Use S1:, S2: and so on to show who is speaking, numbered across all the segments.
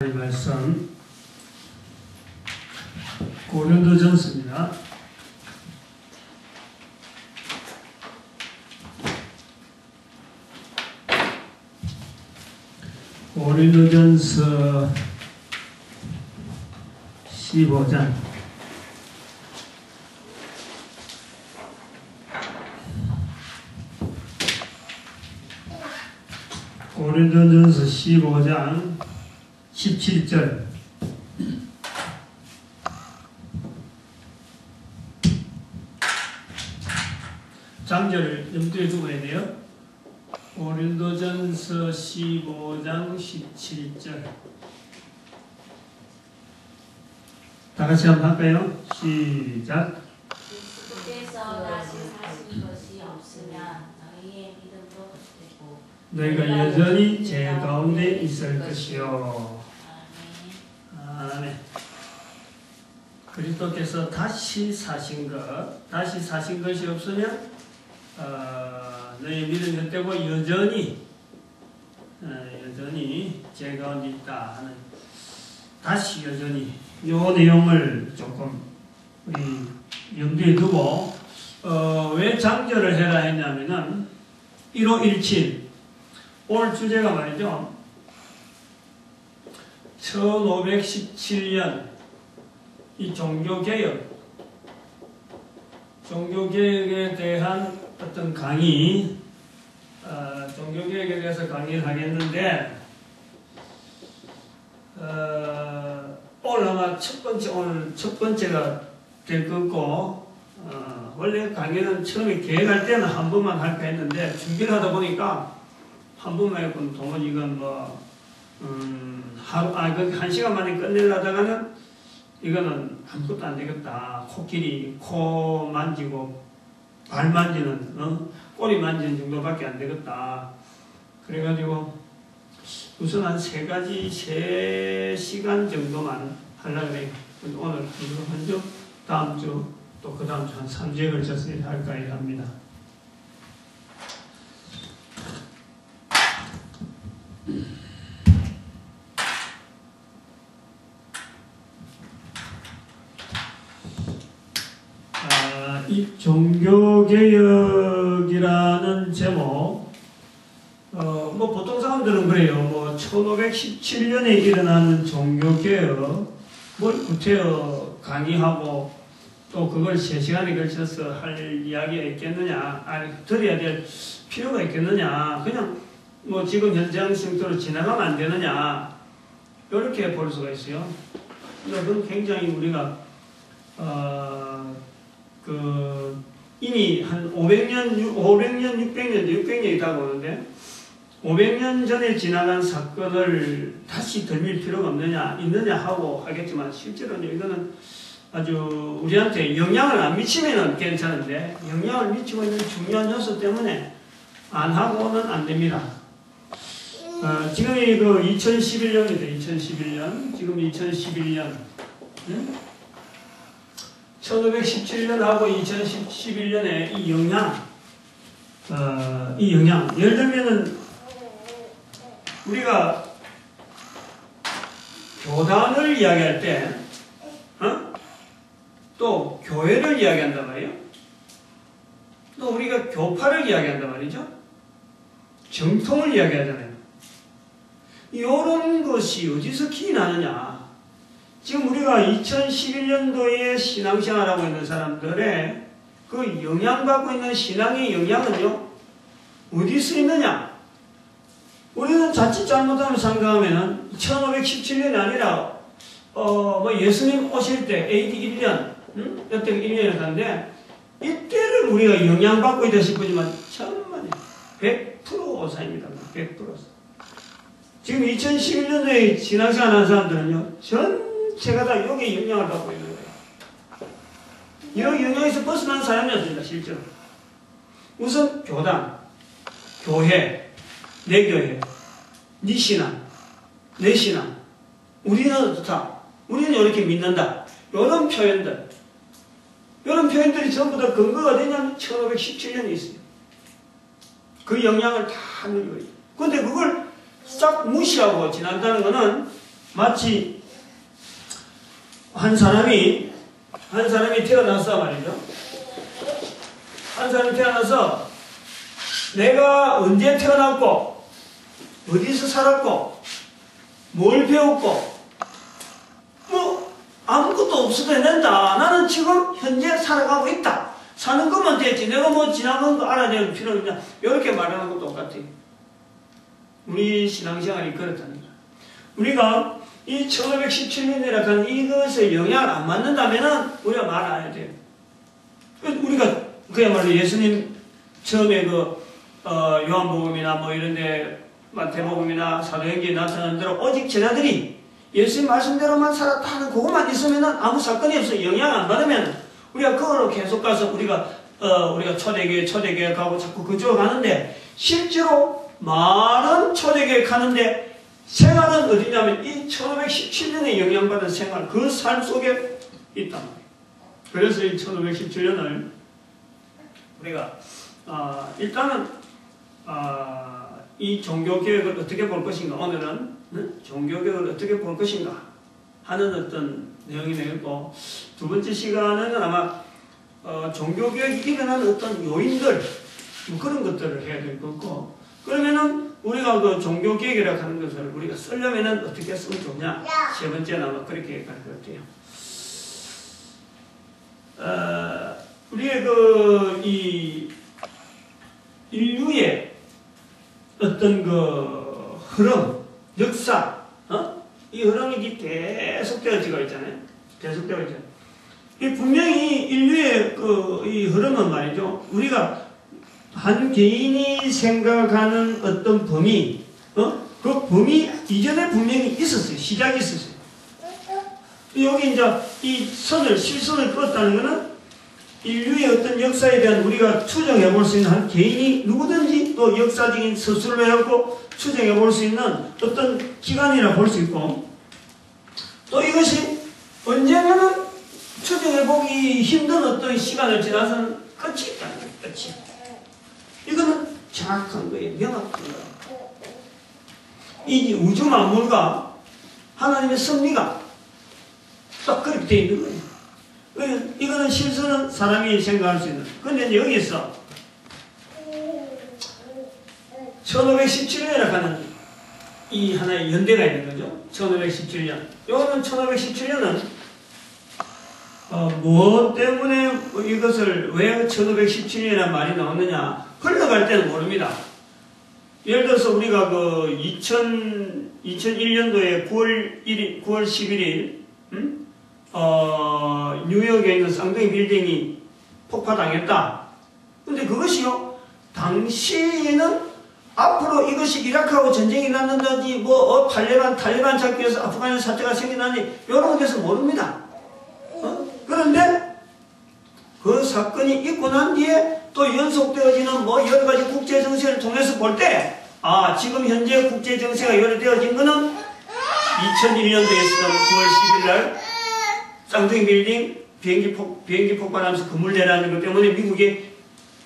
S1: 말씀 고린도전서입니다. 고린도전서 15장 고린도전서 15장 17절 장절을 염두에 두고 해야 돼요. 고린도전서 15장 17절 다 같이 한번 할까요? 시작.
S2: 그리스도께서 다시 사신 것이 없으면 너희의 믿음도 헛되고
S1: 너희가 여전히 제 가운데 있을 것이요. 아멘. 그리스도께서 다시 사신 것이 없으면 너희 믿음이 헛되고 여전히 제 가운데 있다 하는, 다시 여전히 요 내용을 조금 우리 염두에 두고 왜 장절을 해라 했냐면은 1517 오늘 주제가 말이죠. 1517년 이 종교개혁에 대한 어떤 강의, 종교개혁에 대해서 강의를 하겠는데, 오늘 아마 오늘 첫 번째가 될 거고, 원래 강의는 처음에 계획할 때는 한 번만 할까 했는데, 준비를 하다 보니까 한 번만 했고, 도무지 이건 한 시간 만에 끝내려다가는 이거는 아무것도 안 되겠다. 코끼리 코 만지고 발 만지는 꼬리 만지는 정도밖에 안 되겠다. 그래가지고 우선 한 3시간 정도만 하려고 해요. 오늘 한 주, 다음 주, 또 그 다음 주 한 3주에 걸쳐서 할까 합니다. 이 종교개혁이라는 제목, 보통 사람들은 그래요. 1517년에 일어나는 종교개혁, 구체어 강의하고 또 그걸 3시간에 걸쳐서 할 이야기가 있겠느냐, 들어야 될 필요가 있겠느냐, 그냥 지금 현장 상태로 지나가면 안 되느냐, 이렇게 볼 수가 있어요. 그건 굉장히 우리가 이미 한 500년, 600년이 다가오는데 500년 전에 지나간 사건을 다시 덜밀 필요가 있느냐 하고 하겠지만, 실제로는 이거는 아주 우리한테 영향을 안 미치면 괜찮은데, 영향을 미치고 있는 중요한 요소 때문에 안 하고는 안 됩니다. 지금이 2011년입니다. 2011년. 지금 2011년. 1517년하고 2011년에 이 영향. 예를 들면은, 우리가 교단을 이야기할 때, 또 교회를 이야기한단 말이에요. 또 우리가 교파를 이야기한단 말이죠. 정통을 이야기하잖아요. 이런 것이 어디서 기인하느냐. 지금 우리가 2011년도에 신앙생활하고 있는 사람들의 그 영향받고 있는 신앙의 영향은요, 어디서 있느냐? 우리는 자칫 잘못하면 생각하면은 1517년이 아니라, 예수님 오실 때 AD 1년, 여태 1년이었는데, 이때를 우리가 영향받고 있다 싶으지만, 천만에 100% 오사입니다. 100%. 지금 2011년도에 신앙생활 하는 사람들은요, 전체가 다 여기에 영향을 받고 있는 거예요. 이런 영향에서 벗어난 사람이 없습니다, 실제로. 우선 교단, 교회, 내 교회, 네 신앙, 내 신앙, 우리는 어떻다, 우리는 이렇게 믿는다, 이런 표현들이 전부 다 근거가 되냐면 1517년에 있어요. 그 영향을 다 누리고 있어요. 그런데 그걸 싹 무시하고 지난다는 것은 마치 한 사람이 태어났어 말이죠. 한 사람이 태어나서 내가 언제 태어났고 어디서 살았고 뭘 배웠고 뭐 아무것도 없어도 된다. 나는 지금 현재 살아가고 있다. 사는 것만 됐지. 내가 뭐 지나간 거 알아낼 필요는 없냐. 이렇게 말하는 것도 똑같아요. 우리 신앙생활이 그렇답니다. 우리가 이 1517년이라 하는 이것에 영향을 안 받는다면은 우리가 말아야 돼요. 우리가 그야말로 예수님 처음에 요한복음이나 뭐 이런데 마태복음이나 사도행전에 나타난 대로 오직 제자들이 예수님 말씀대로만 살았다 하는 그것만 있으면은 아무 사건이 없어요. 영향 안 받으면 우리가 그걸로 계속 가서 우리가 초대교회 가고 자꾸 그쪽으로 가는데 실제로 많은 초대교회 가는데 생활은 어디냐면 이 1517년에 영향받은 생활, 그 삶 속에 있단 말이에요. 그래서 이 1517년을 우리가 일단은 이 종교개혁을 어떻게 볼 것인가, 오늘은 종교개혁을 어떻게 볼 것인가 하는 어떤 내용이 되겠고, 두 번째 시간은 아마 종교개혁이 일어나는 어떤 요인들 뭐 그런 것들을 해야 될 거고, 그러면은 우리가 그 종교개혁이라고 하는 것을 우리가 쓰려면은 어떻게 쓰면 좋냐, 세 번째는 아마 그렇게 갈 것 같아요. 우리의 이 인류의 어떤 그 흐름, 역사, 이 흐름이 계속 되어지고 있잖아요. 계속 되어 있잖아요. 이 분명히 인류의 이 흐름은 말이죠. 우리가 한 개인이 생각하는 어떤 범위, 그 범위 이전에 분명히 있었어요. 시작이 있었어요. 여기 이제 이 실선을 그었다는 것은 인류의 어떤 역사에 대한 우리가 추정해 볼 수 있는 한 개인이 누구든지 또 역사적인 서술을 해갖고 추정해 볼 수 있는 어떤 기간이라 볼 수 있고, 또 이것이 언제면은 추정해 보기 힘든 어떤 시간을 지나서는 끝이 있다는 거예요. 끝이. 이거는 정확한 거예요. 명확한 거예요. 이 우주 만물과 하나님의 섭리가 딱 그렇게 되어 있는 거예요. 이거는 실수는 사람이 생각할 수 있는. 근데 여기서 1517년이라고 하는 이 하나의 연대가 있는 거죠. 1517년. 이거는 1517년은 무엇 때문에 이것을 왜 1517년이라는 말이 나오느냐, 흘러갈 때는 모릅니다. 예를 들어서 우리가 2001년도에 9월 11일 뉴욕에 있는 쌍둥이 빌딩이 폭파당했다. 근데 그것이요, 당시에는 앞으로 이것이 이라크하고 전쟁이 났는지 탈레반 잡기 위해서 아프가니스탄 사태가 생겨나니 이런 것에서 모릅니다. 그런데 그 사건이 있고 난 뒤에 또 연속되어지는 여러 가지 국제 정세를 통해서 볼 때, 지금 현재 국제 정세가 열어되어진 거는 2001년도에 있었던 9월 10일 날 쌍둥이 빌딩 비행기 폭발하면서 건물 내라는 것 때문에 미국의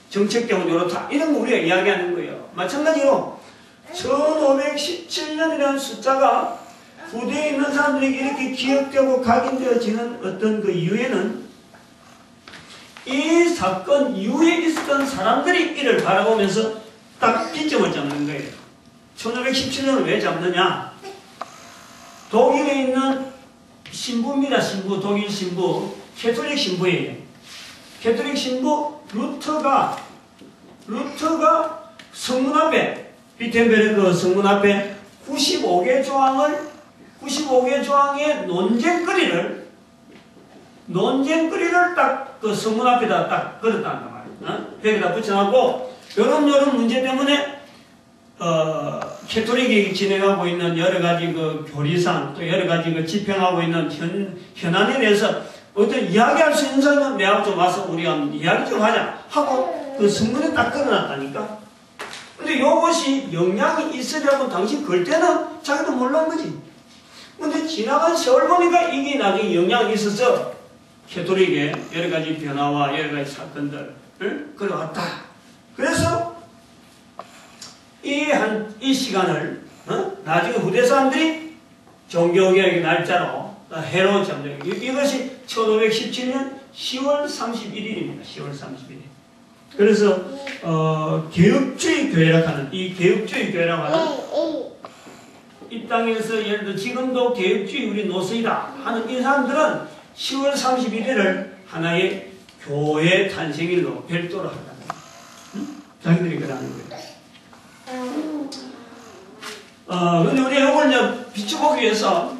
S1: 정책 때문에 이렇다, 이런 거 우리가 이야기하는 거예요. 마찬가지로 1517년이라는 숫자가 후대에 있는 사람들에게 이렇게 기억되고 각인되어지는 어떤 그 이유에는 이 사건 이후에 있었던 사람들이 이를 바라보면서 딱 기점을 잡는 거예요. 1517년을 왜 잡느냐? 독일에 있는 신부입니다. 독일 신부, 캐톨릭 신부예요. 캐톨릭 신부 루터가 성문 앞에, 비텐베르크 성문 앞에 95개 조항의 논쟁거리를 딱 그 성문 앞에다 딱 걸었다는 말이에요. 벽에다 붙여놨고, 요런 문제 때문에 캐톨릭이 진행하고 있는 여러 가지 그 교리상, 또 여러 가지 그 집행하고 있는 현안에 대해서 어떤 이야기할 수 있는 사람은 내가 좀 와서 우리가 이야기 좀 하자 하고 그 성문에 딱 걸어놨다니까. 근데 요것이 영향이 있으려면 당시 걸 때는 자기도 몰랐는 거지. 근데 지나간 세월 보니까 이게 나중에 영향이 있어서 캐톨릭의 여러 가지 변화와 여러 가지 사건들을 걸어왔다. 그래서 이 시간을 나중에 후대 사람들이 종교개혁의 날짜로 해로 점정. 이것이 1517년 10월 31일입니다. 10월 31일. 그래서 개혁주의 교회라고 하는 이 개혁주의 교회라고 하는 이 땅에서 예를 들어 지금도 개혁주의 우리 노선이다 하는 이 사람들은 10월 31일을 하나의 교회 탄생일로 별도로 한다는 거예요. 응? 자기들이 그러는 거예요. 근데 우리 이걸 이제 비춰보기 위해서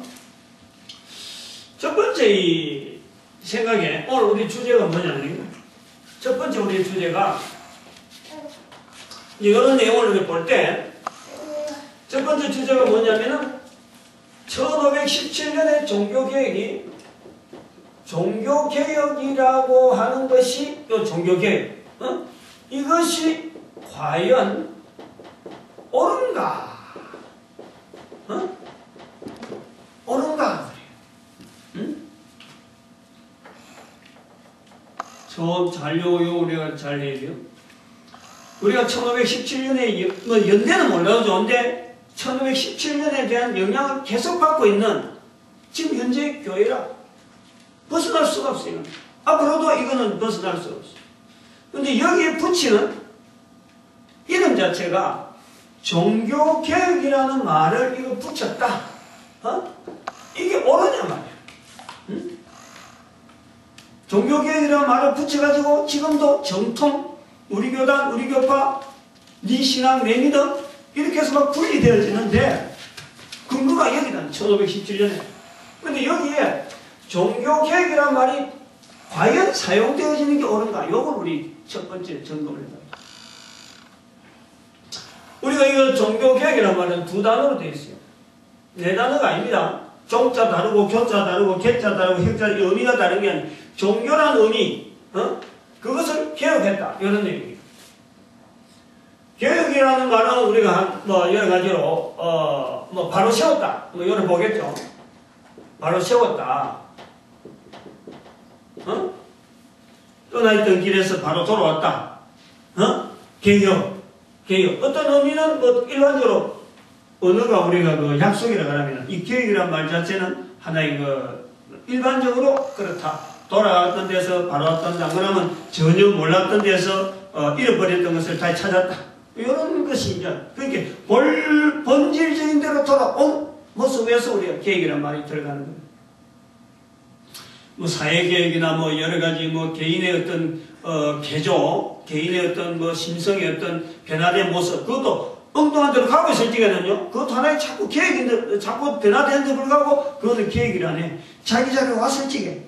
S1: 첫 번째 이 생각에 오늘 우리 주제가 뭐냐면 첫 번째 우리 주제가 이런 내용을 볼 때 첫 번째 주제가 뭐냐면은 1517년의 종교개혁이라고 하는 것이 또 종교개혁 이것이 과연 옳은가? 옳은가? 응? 우리가 잘 해야 돼요. 우리가 1517년에 뭐 연대는 몰라도 좋은데 1517년에 대한 영향을 계속 받고 있는 지금 현재 교회라 벗어날 수가 없어요. 앞으로도 이거는 벗어날 수가 없어요. 근데 여기에 붙이는 이름 자체가 종교개혁이라는 말을 이거 붙였다. 이게 옳으냐 말이야. 응? 종교개혁이라는 말을 붙여가지고 지금도 정통, 우리 교단, 우리 교파, 네 신앙, 내 믿음 이렇게 해서 막 분리되어지는데 근거가 여기다 1517년에. 근데 여기에 종교개혁이라는 말이 과연 사용되어지는 게 옳은가? 요걸 우리 첫 번째 점검을 해봐요. 우리가 이거 종교개혁이라는 말은 두 단어로 되어 있어요. 네 단어가 아닙니다. 종자 다르고 교자 다르고 개자 다르고 혁자 의미가 다른 게 아니라 종교란 의미, 그것을 개혁했다. 이런 얘기예요. 개혁이라는 말은 우리가 뭐 여러 가지로 뭐 바로 세웠다. 뭐 이걸 보겠죠. 바로 세웠다. 떠나있던 길에서 바로 돌아왔다. 개혁. 어떤 의미는 뭐 일반적으로 언어가 우리가 그 약속이라고 하면 이 개혁이라는 말 자체는 하나의 그 일반적으로 그렇다. 돌아왔던 데서 바로 왔던다. 그러면 전혀 몰랐던 데서 잃어버렸던 것을 다시 찾았다. 이런 것이 이제 그렇게 본질적인 대로 돌아온 모습에서 우리가 개혁이라는 말이 들어가는 거예요. 뭐 사회개혁이나 뭐 여러 가지 뭐 개인의 어떤 개조, 개인의 어떤 뭐 심성의 어떤 변화된 모습, 그것도 엉뚱한 데로 가고 있을 때는요, 그것도 하나의 자꾸 계획인데, 자꾸 변화되는데 불구하고, 그거는 계획이라네. 자기 자리에 왔을 적에,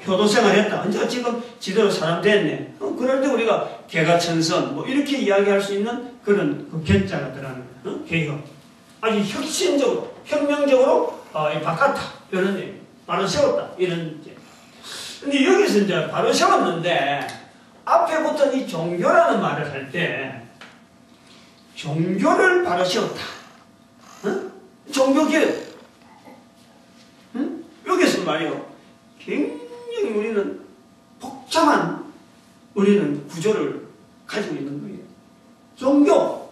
S1: 효도생활 했다. 이제 지금 지대로 사람 됐네. 그럴 때 우리가 개가천선, 뭐, 이렇게 이야기할 수 있는 그런 그 개자가 들어가는 거예요. 개혁. 아주 혁신적으로, 혁명적으로, 바꿨다. 이런 얘기. 바로 세웠다. 이런 얘기. 근데 여기서 이제 바로 세웠는데, 앞에 붙은 이 종교라는 말을 할 때, 종교를 바로 세웠다. 종교개혁. 여기서 말이요. 굉장히 우리는 복잡한 우리는 구조를 가지고 있는 거예요. 종교.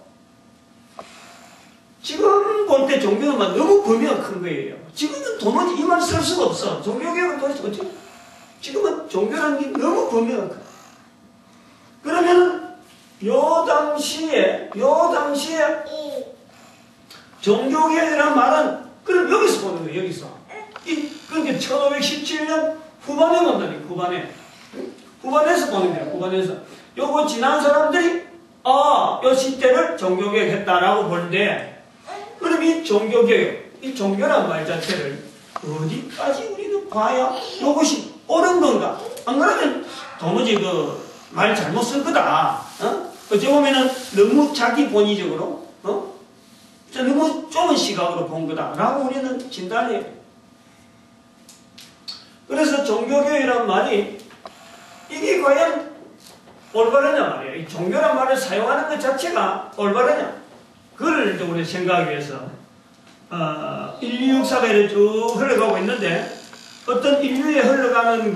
S1: 지금 볼 때 종교는 막 너무 범위가 큰 거예요. 지금은 도무지 이 말 쓸 수가 없어. 종교개혁은 도대체 어떻게. 지금은 종교라는 게 너무 범위가 커. 그러면 요 당시에 종교개혁이라는 말은 그럼 여기서 보는 거예요. 여기서. 그러니까 1517년 후반에 본다니까. 후반에서 보는 거예요. 후반에서. 요거 지난 사람들이 요 시대를 종교개혁했다라고 보는데 그럼 이 종교개혁, 이 종교란 말 자체를 어디까지 우리는 봐야 요것이 옳은 건가? 안 그러면 도무지 말 잘못 쓴 거다. 어찌 보면은 너무 자기 본의적으로, 너무 좁은 시각으로 본 거다라고 우리는 진단해요. 그래서 종교개혁이란 말이 이게 과연 올바르냐 말이에요. 이 종교란 말을 사용하는 것 자체가 올바르냐? 그걸 이제 우리 생각하기 위해서 인류 역사가 이렇게 쭉 흘러가고 있는데 어떤 인류에 흘러가는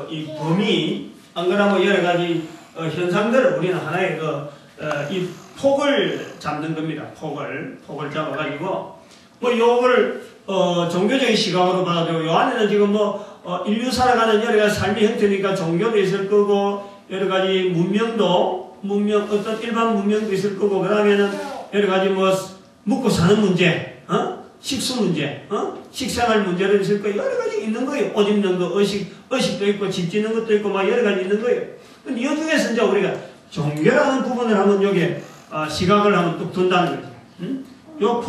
S1: 이 범위 안 그러면 여러 가지 현상들을 우리는 하나의 이 폭을 잡는 겁니다. 폭을 잡아가지고 뭐 요걸 종교적인 시각으로 봐도 요 안에는 지금 인류 살아가는 여러 가지 삶의 형태니까 종교도 있을 거고 여러 가지 어떤 일반 문명도 있을 거고 그 다음에는 여러 가지 먹고 사는 문제, 식수 문제, 식생활 문제도 있을 거예요. 여러 가지 있는 거예요. 옷 입는 거, 의식도 있고 집 짓는 것도 있고 막 여러 가지 있는 거예요. 근데 이 중에서 이제 우리가 종교라는 부분을 한번 여기에 시각을 한번 뚝 둔다는 거죠. 요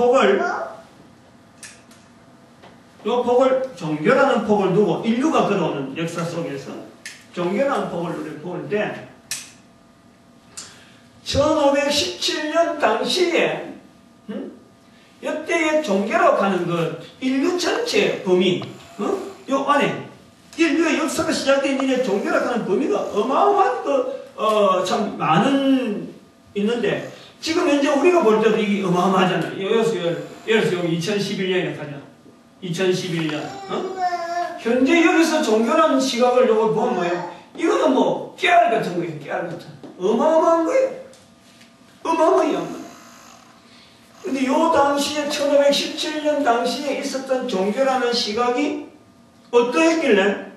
S1: 폭을 종교라는 폭을 두고 인류가 걸어오는 역사 속에서 종교라는 폭을 볼 때 1517년 당시에 이때의 종교라고 하는 그 인류 전체 범위 요 안에 인류의 역사가 시작된 일에 종교라고 하는 범위가 어마어마한 참 많은 있는데 지금 현재 우리가 볼 때도 이게 어마어마하잖아요. 예를 들어서 여기 2011년에 가자. 2011년. 현재 여기서 종교라는 시각을 요걸 보면 뭐예요? 이거는 깨알 같은 거예요. 깨알 같은. 어마어마한 거예요. 어마어마해요. 근데 요 당시에 1517년 당시에 있었던 종교라는 시각이 어떠했길래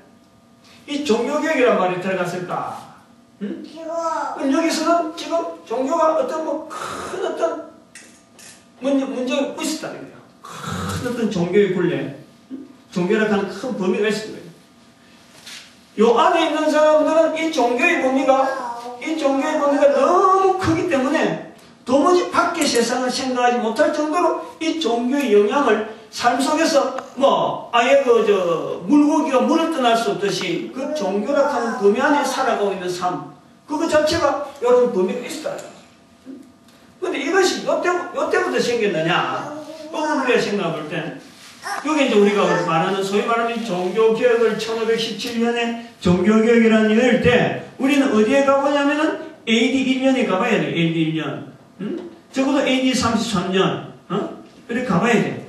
S1: 이 종교개혁이란 말이 들어갔을까? 그럼 여기서는 지금 종교가 큰 어떤 문제가 있었다는 거예요. 큰 어떤 종교의 굴레, 종교라고 하는 큰 범위가 있을 거예요. 요 안에 있는 사람들은 이 종교의 범위가 너무 크기 때문에 도무지 밖의 세상을 생각하지 못할 정도로 이 종교의 영향을 삶 속에서 아예 물고기가 물을 떠날 수 없듯이 그 종교라고 하는 범위 안에 살아가고 있는 삶, 그거 자체가 여러분 범위가 있어요. 근데 이것이 요때부터 생겼느냐? 우리가 생각해 볼 때, 여기 이제 우리가 말하는, 소위 말하는 종교개혁을 1517년에 종교개혁이라는 일을 때, 우리는 어디에 가보냐면은 AD 1년에 가봐야 돼, AD 1년. 적어도 AD 33년, 이렇게 가봐야 돼.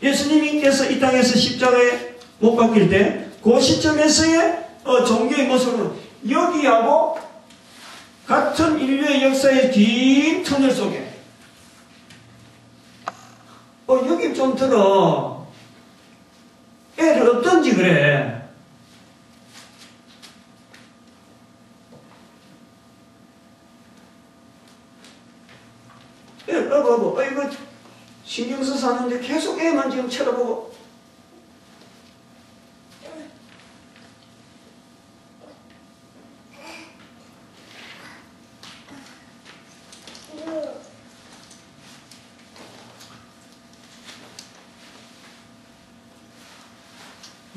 S1: 예수님께서 이 땅에서 십자가에 못 박힐 때, 그 시점에서의 종교의 모습은 여기하고 같은 인류의 역사의 긴 터널 속에 여기 좀 들어. 애를 어떤지 그래. 이거 신경 써서 하는데 계속 애만 지금 쳐다보고.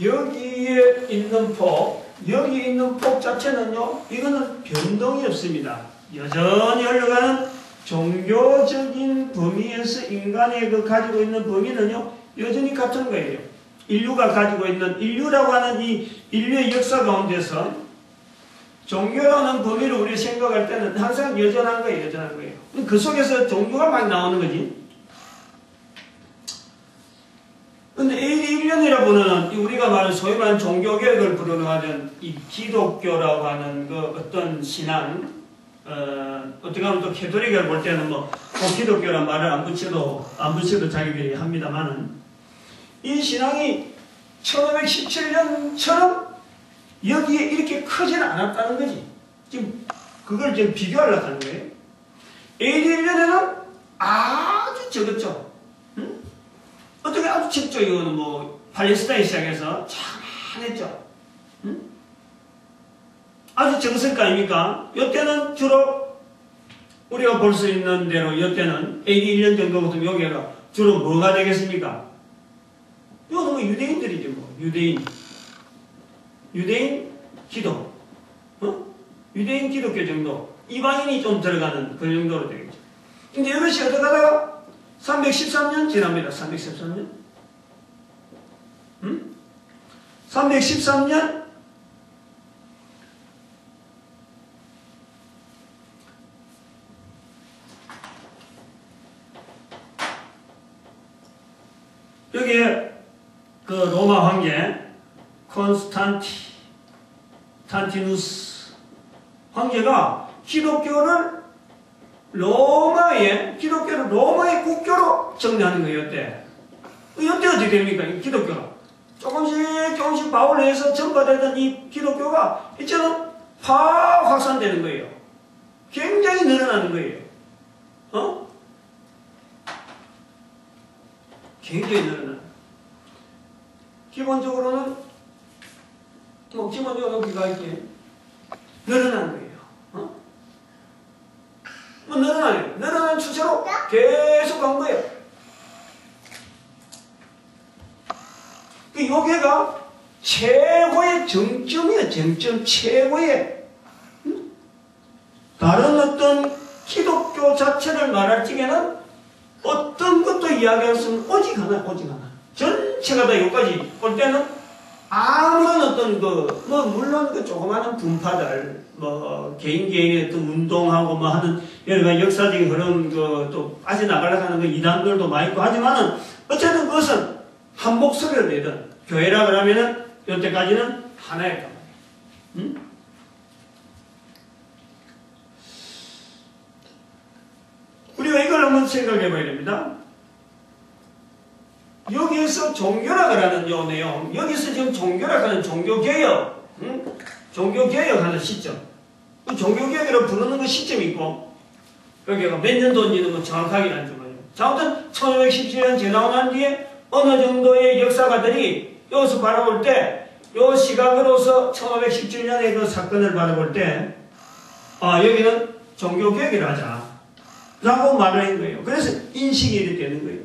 S1: 여기에 있는 여기 있는 폭 자체는요, 이거는 변동이 없습니다. 여전히 흘러가는 종교적인 범위에서 인간의 가지고 있는 범위는요, 여전히 같은 거예요. 인류가 가지고 있는, 인류라고 하는 이 인류의 역사 가운데서 종교라는 범위를 우리가 생각할 때는 항상 여전한 거예요, 여전한 거예요. 그 속에서 종교가 막 나오는 거지. 근데 AD 1년이라고 하는 우리가 말하는 소위 말하는 종교개혁을 부르는 이 기독교라고 하는 그 어떤 신앙, 어떻게 하면 또 캐톨릭을 볼 때는 기독교란 말을 안 붙여도 자기들이 합니다만은, 이 신앙이 1517년처럼 여기에 이렇게 크지는 않았다는 거지. 지금 그걸 지금 비교하려고 하는 거예요. AD 1년에는 아주 적었죠. 어떻게 아주 직접 이거는 팔레스타인 시작해서 참했죠. 아주 적었을 거 아닙니까? 이때는 주로 우리가 볼 수 있는 대로 이때는 AD 1년 정도 같으면 여기가 주로 뭐가 되겠습니까? 이거는 유대인들이죠. 유대인 기독, 유대인 기독교 정도, 이방인이 좀 들어가는 그 정도로 되겠죠. 근데 이것이 어떻게 하다가 313년 지납니다. 313년. 313년 여기에 그 로마 황제 콘스탄티누스 황제가 기독교를 로마의 국교로 정리하는 거예요. 이때 이때 어떻게 됩니까? 이 기독교가. 조금씩 바울로 해서 전파되던 이 기독교가 이제는 확 확산되는 거예요. 굉장히 늘어나는 거예요. 굉장히 늘어나는. 기본적으로는 기본적으로 우리가 이렇게 늘어나는 거예요. 늘어나는 추세로 계속 간 거예요. 그 요게가 최고의 정점이에요. 정점 최고의. 다른 어떤 기독교 자체를 말할 적에는 어떤 것도 이야기할 수는 오직 하나. 전체가 다 여기까지 올 때는 아무런 어떤 물론 그 조그마한 분파들, 개인의 어떤 운동하고 하는 여러 가지 역사적인 그런 또 빠져나가려고 하는 이단들도 많이 있고 하지만은 어쨌든 그것은 한 목소리를 내든 교회라 그러면은 여태까지는 하나였단 말이에요. 우리가 이걸 한번 생각해 봐야 됩니다. 여기에서 종교라고 하는 요 내용, 여기서 지금 종교라고 하는 종교개혁, 종교개혁하는 시점, 그 종교개혁이라고 부르는 그 시점이 있고, 여기가 몇 년도인지는 정확하게 안 주고요. 자, 아무튼 1517년 지나고 난 뒤에 어느 정도의 역사가들이 여기서 바라볼 때, 요 시각으로서 1517년의 그 사건을 바라볼 때, 여기는 종교개혁을 하자. 라고 말을 한 거예요. 그래서 인식이 이렇게 되는 거예요.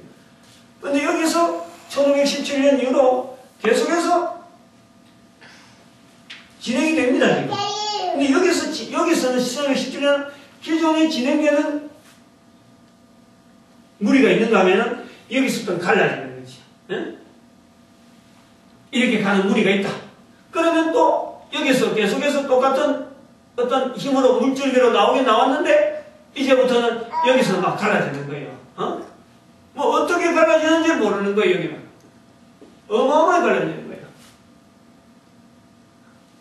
S1: 근데 여기서 1517년 이후로 계속해서 진행이 됩니다, 지금. 근데 여기서는 1517년 기존에 진행되는 무리가 있는가 하면은 여기서부터 갈라지는 거지. 네? 이렇게 가는 무리가 있다. 그러면 또 여기서 계속해서 똑같은 어떤 힘으로 물줄기로 나왔는데 이제부터는 여기서 막 갈라지는 거예요. 어떻게 갈라지는지 모르는 거예요, 여기는. 어마어마하게 갈라지는 거예요.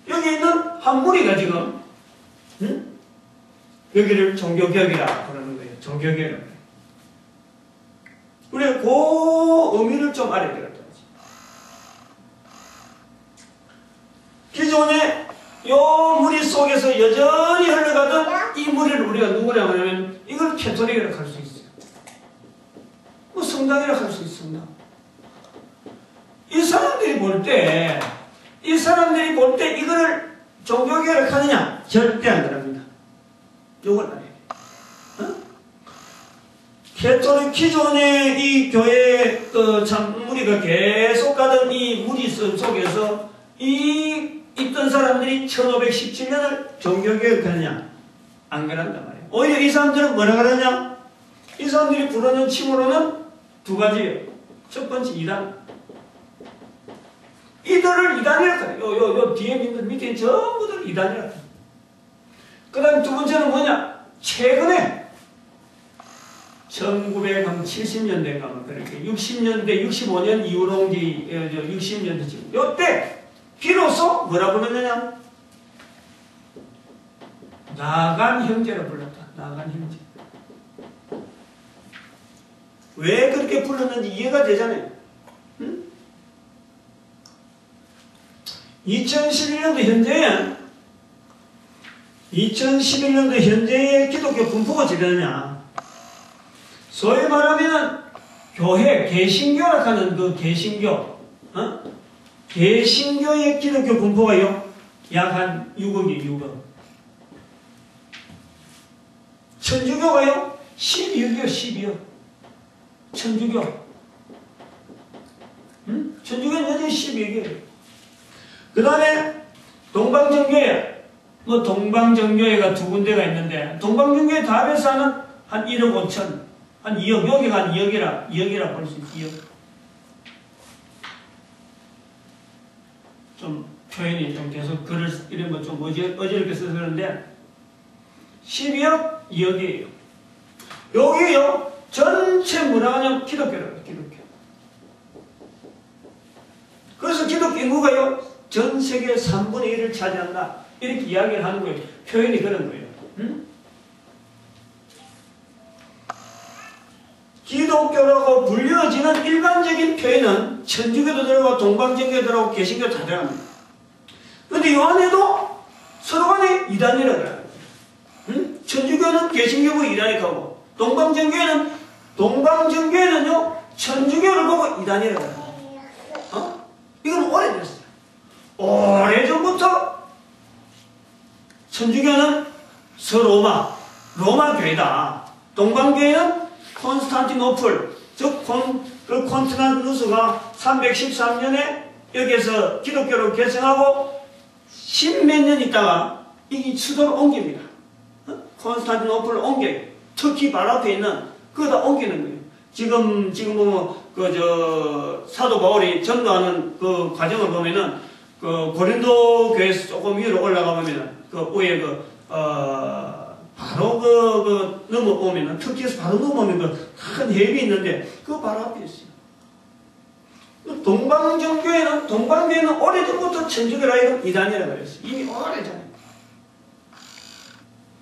S1: 여기 있는 한 무리가 지금, 여기를 종교개혁이라 부르는 거예요. 종교개혁. 우리가 그 의미를 좀 알아야 되겠다. 기존에 요 무리 속에서 여전히 흘러가던 이 무리를 우리가 누구라고 하면 이걸 캐토릭이라고 할 수 있어요. 성당이라고 할 수 있습니다. 이 사람들이 볼 때 이거를 종교개혁을 하느냐? 절대 안 그럽니다. 요걸 안 해요. 캐토릭 기존의 이 교회 참 무리가 계속 가던 이 무리 속에서 있던 사람들이 1517년을 종교개혁하느냐? 안 그런단 말이에요. 오히려 이 사람들은 뭐라 그러냐? 이 사람들이 부르는 칭호로는 두 가지예요. 첫 번째 이단. 이들을 이단이라고 해요. 요 뒤에 밑에 전부들 이단이라고 해요. 그 다음 두 번째는 뭐냐? 최근에 1970년대인가 그렇게 60년대, 65년 이후로 60년대 지금 요때 비로소 뭐라 부르느냐? 나간 형제라 불렀다. 나간 형제. 왜 그렇게 불렀는지 이해가 되잖아요. 2011년도 현재의 기독교 분포가 어떻게 되느냐? 소위 말하면 교회, 개신교라고 하는 그 개신교, 개신교의 기독교 분포가요, 약 한 6억이에요, 6억. 천주교가요, 12억이요, 12억. 천주교. 천주교는 여전히 12억이에요. 그 다음에 동방정교회. 동방정교회가 두 군데가 있는데, 동방정교회 다 합해서 한 1억 5천, 한 2억, 여기가 한 2억이라 볼 수 있어요. 2억. 좀 표현이 좀 계속 글을 이런 거 좀 어지럽게 써서 그러는데, 12억, 2억이에요. 여기요, 전체 문화는 기독교라고요, 기독교. 그래서 기독교 인구가요, 전 세계 3분의 1을 차지한다. 이렇게 이야기를 하는 거예요. 표현이 그런 거예요. 기독교라고 불려지는 일반적인 일반적인 표현은 천주교도 들어가고 동방정교도 들어가고 개신교도 다 들어갑니다. 그런데 이 안에도 서로 간에 이단이라고 해요. 응? 천주교는 개신교 보고 이단이 가고 동방정교에는요 천주교를 보고 이단이라고 해요. 이건 오래됐어요. 오래전부터 천주교는 서로마 교회다. 동방교회는 콘스탄티노플, 즉 콘스탄티누스가 313년에 여기에서 기독교를 개성하고 십몇 년 있다가 이 수도를 옮깁니다. 콘스탄티노플을 옮겨요. 터키 바로 앞에 있는 그거다 옮기는 거예요. 지금 보면 사도 바울이 전도하는 그 과정을 보면은 그 고린도 교회에서 조금 위로 올라가 보면은 그 위에 바로 넘어오면은 터키에서 바로 넘어오면 그 큰 해협이 있는데 그 바로 앞에 있어요. 동방교회는 오래전부터 천주교라 이건 이단이라고 그랬어요. 이미 오래전에.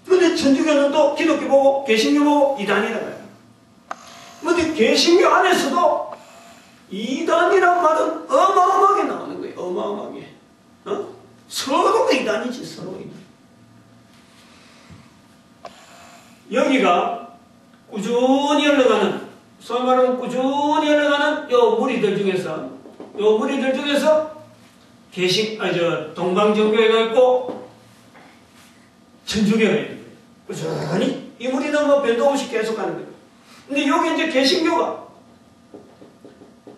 S1: 근데 천주교는 또 기독교 보고 개신교 보고 이단이라고 해요. 근데 개신교 안에서도 이단이란 말은 어마어마하게 나오는 거예요. 어마어마하게. 서로가 이단이지, 서로가 이단. 여기가 꾸준히 흘러가는, 소위 말하면 꾸준히 흘러가는 요 무리들 중에서 동방정교회가 있고 천주교회가 있는 거예요. 꾸준히 이 무리는 뭐 변동 없이 계속 가는 거예요. 근데 여기 이제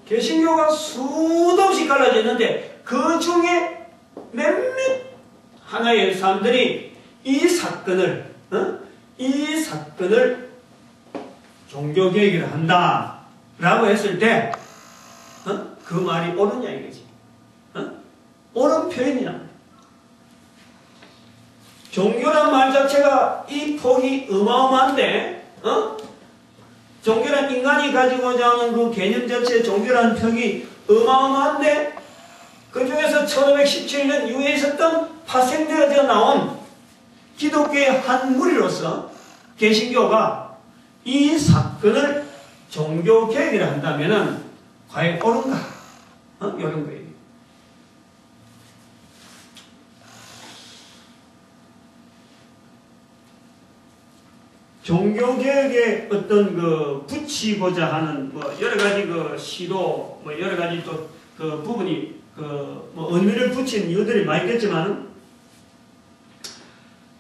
S1: 개신교가 수도 없이 갈라져 있는데 그 중에 몇몇 하나의 사람들이 이 사건을 종교개혁을 한다 라고 했을 때 그 말이 옳으냐 이거지. 옳은 표현이냐. 종교란 말 자체가 이 폭이 어마어마한데 종교란 인간이 가지고자 하는 그 개념 자체 종교라는 평이 어마어마한데 그 중에서 1517년 이후에 있었던 파생되어져 나온 기독교의 한 무리로서 개신교가 이 사건을 종교개혁이라 한다면은 과연 옳은가? 이런 거예요. 종교개혁의 어떤 붙이고자 하는 여러 가지 시도, 여러 가지 또 부분이 의미를 붙이는 이유들이 많이 있겠지만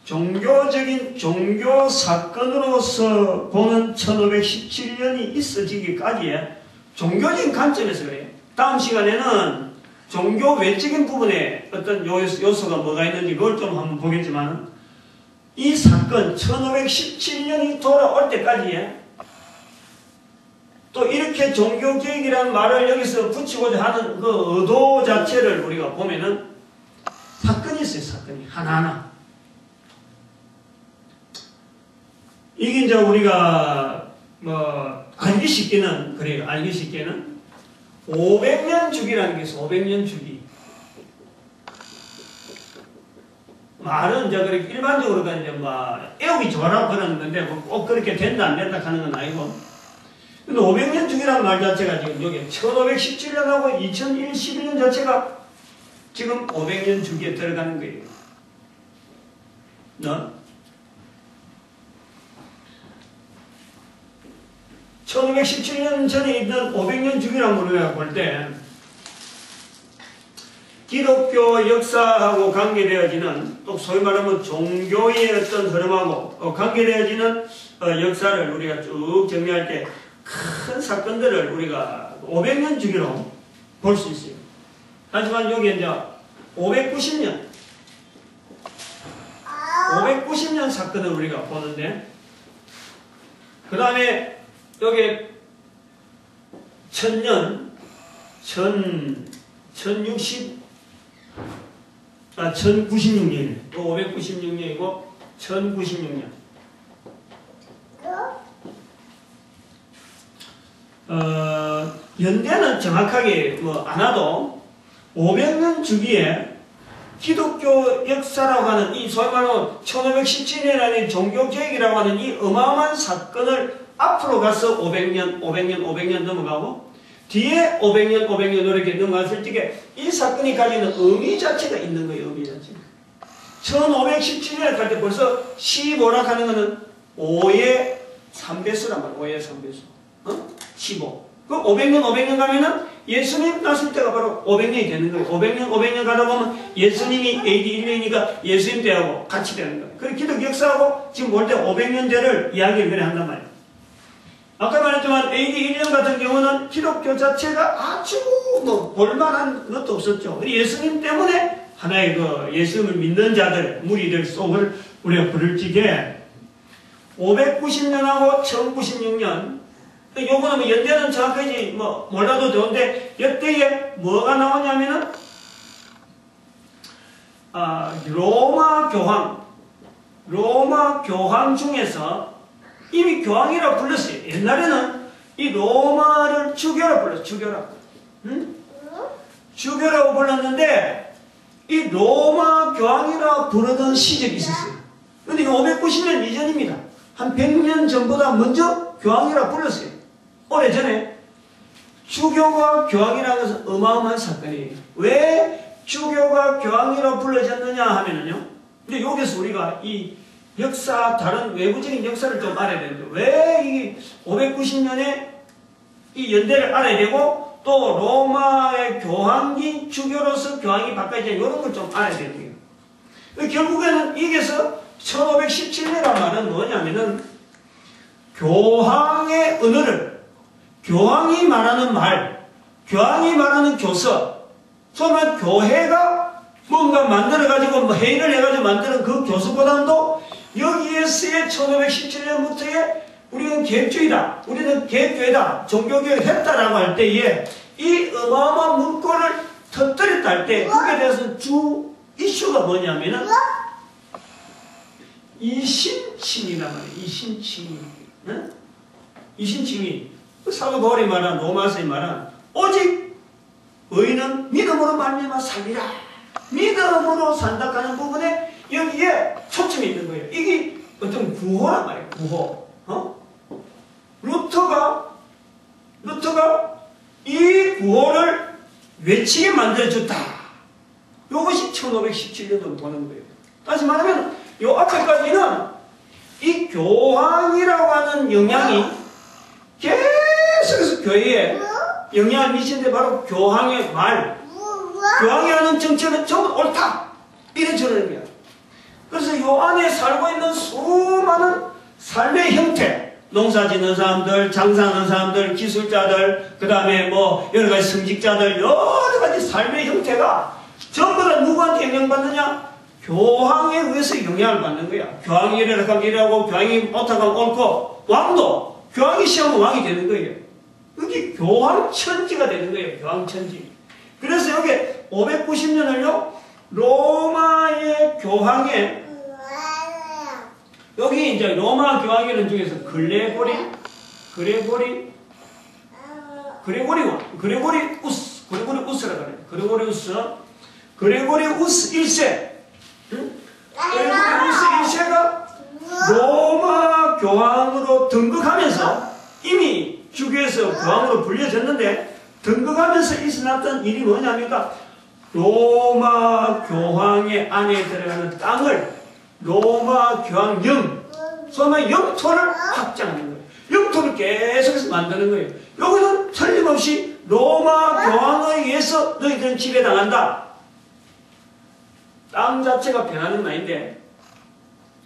S1: 종교적인 종교 사건으로서 보는 1517년이 있어지기까지의 종교적인 관점에서 그래요. 다음 시간에는 종교 외적인 부분에 어떤 요소가 뭐가 있는지 그걸 좀 한번 보겠지만 이 사건 1517년이 돌아올 때까지에 또 이렇게 종교개혁이라는 말을 여기서 붙이고자 하는 그 의도 자체를 우리가 보면은 사건이 있어요. 사건이 하나하나. 이게 이제 우리가 알기 쉽게는 그래요. 알기 쉽게는 500년 주기라는 게 있어. 500년 주기. 말은 이제 그렇게 일반적으로 이제 애우기 좋아라고 그러는 건데 꼭 그렇게 된다 안 된다 하는 건 아니고. 근데 500년 주기라는 말 자체가 지금 여기 1517년하고 2011년 자체가 지금 500년 주기에 들어가는 거예요. 1517년 전에 있던 500년 주기라는 걸 우리가 볼 때 기독교 역사하고 관계되어지는 또 소위 말하면 종교의 어떤 흐름하고 관계되어지는 역사를 우리가 쭉 정리할 때 큰 사건들을 우리가 500년 주기로 볼 수 있어요. 하지만 여기 이제 590년 사건을 우리가 보는데 그 다음에 여기 1000년 1096년 또 596년이고 1096년 연대는 정확하게 안 와도 500년 주기에 기독교 역사라고 하는 이 소위 말하는 1517년이라는 종교개혁이라고 하는 이 어마어마한 사건을 앞으로 가서 500년 넘어가고 뒤에 500년 이렇게 넘어갔을 때 이 사건이 가지는 의미 자체가 있는 거예요. 의미 자체. 1517년에 갈 때 벌써 15라 하는 거는 5의 3배수란 말이에요. 5의 3배수. 15. 그 500년 가면은 예수님 났을 때가 바로 500년이 되는 거예요. 500년 가다 보면 예수님이 AD 1년이니까 예수님 때하고 같이 되는 거예요. 그 기독 역사하고 지금 볼 때 500년대를 이야기를 그래 한단 말이에요. 아까 말했지만 AD 1년 같은 경우는 기독교 자체가 아주 뭐 볼만한 것도 없었죠. 예수님 때문에 하나의 그 예수님을 믿는 자들, 무리들 속을 우리가 부를 적에 590년하고 1096년 요거는 뭐 연대는 정확하게 뭐 몰라도 좋은데 이때에 뭐가 나오냐면은 로마 교황 중에서 이미 교황이라고 불렀어요. 옛날에는 이 로마를 주교라고 불렀어요. 주교라고. 응? 주교라고 불렀는데 이 로마 교황이라고 부르던 시절이 있었어요. 근데 590년 이전입니다. 한 100년 전보다 먼저 교황이라고 불렀어요. 오래전에 주교가 교황이라는 것은 어마어마한 사건이에요. 왜 주교가 교황이라고 불러졌느냐 하면은요. 근데 여기서 우리가 이 역사, 다른 외부적인 역사를 좀 알아야 되는데, 왜 이 590년에 이 연대를 알아야 되고, 또 로마의 교황이 주교로서 교황이 바뀌어야 이런 걸 좀 알아야 되는 거예요. 결국에는 이게서 1517년이라는 말은 뭐냐면은, 교황의 언어를, 교황이 말하는 말, 교황이 말하는 교서, 정말 교회가 뭔가 만들어가지고, 뭐 회의를 해가지고 만드는 그 교서보다도 여기에서의 1517년부터의 우리는 계획주의다. 우리는 계획교회다. 종교개혁을 했다라고 할 때에 이 어마어마한 문구를 터뜨렸다 할 때 그게 대해서 주 이슈가 뭐냐면은 이신칭이란 말이에요. 이신칭. 응? 이신칭이 사도 바울이 말한 로마서의 말한 오직 의인은 믿음으로 말미암아 살리라. 믿음으로 산다 하는 부분에 여기에 초점이 있는 거예요. 이게 어떤 구호란 말이에요. 구호. 루터가 이 구호를 외치게 만들어줬다. 이것이 1517년도로 보는 거예요. 다시 말하면 이 앞에까지는 이 교황이라고 하는 영향이 계속해서 교회에 영향을 미치는데 바로 교황의 말, 교황이 하는 정책은 전부 옳다. 이래 저러는 거야. 그래서 요 안에 살고 있는 수많은 삶의 형태, 농사 짓는 사람들, 장사하는 사람들, 기술자들, 그 다음에 뭐 여러 가지 성직자들, 여러 가지 삶의 형태가 전부 다 누구한테 영향받느냐? 교황에 의해서 영향을 받는 거야. 교황이 이래라 하면 이래하고, 교황이 옳다고 하면 옳고, 왕도 교황이 시험은 왕이 되는 거예요. 그게 교황천지가 되는 거예요. 교황천지. 그래서 여기 590년을요, 로마의 교황에, 여기 이제 로마 교황이는 중에서 그레고리우스 1세. 그레고리우스 1세가 로마 교황으로 등극하면서 이미 주교에서 교황으로 불려졌는데 등극하면서 있어났던 일이 뭐냐니까 로마 교황의 안에 들어가는 땅을 로마 교황령, 소위 영토를 확장하는 거예요. 영토를 계속해서 만드는 거예요. 여기는 틀림없이 로마 교황에 의해서 너희들은 지배당한다. 땅 자체가 변하는 건 아닌데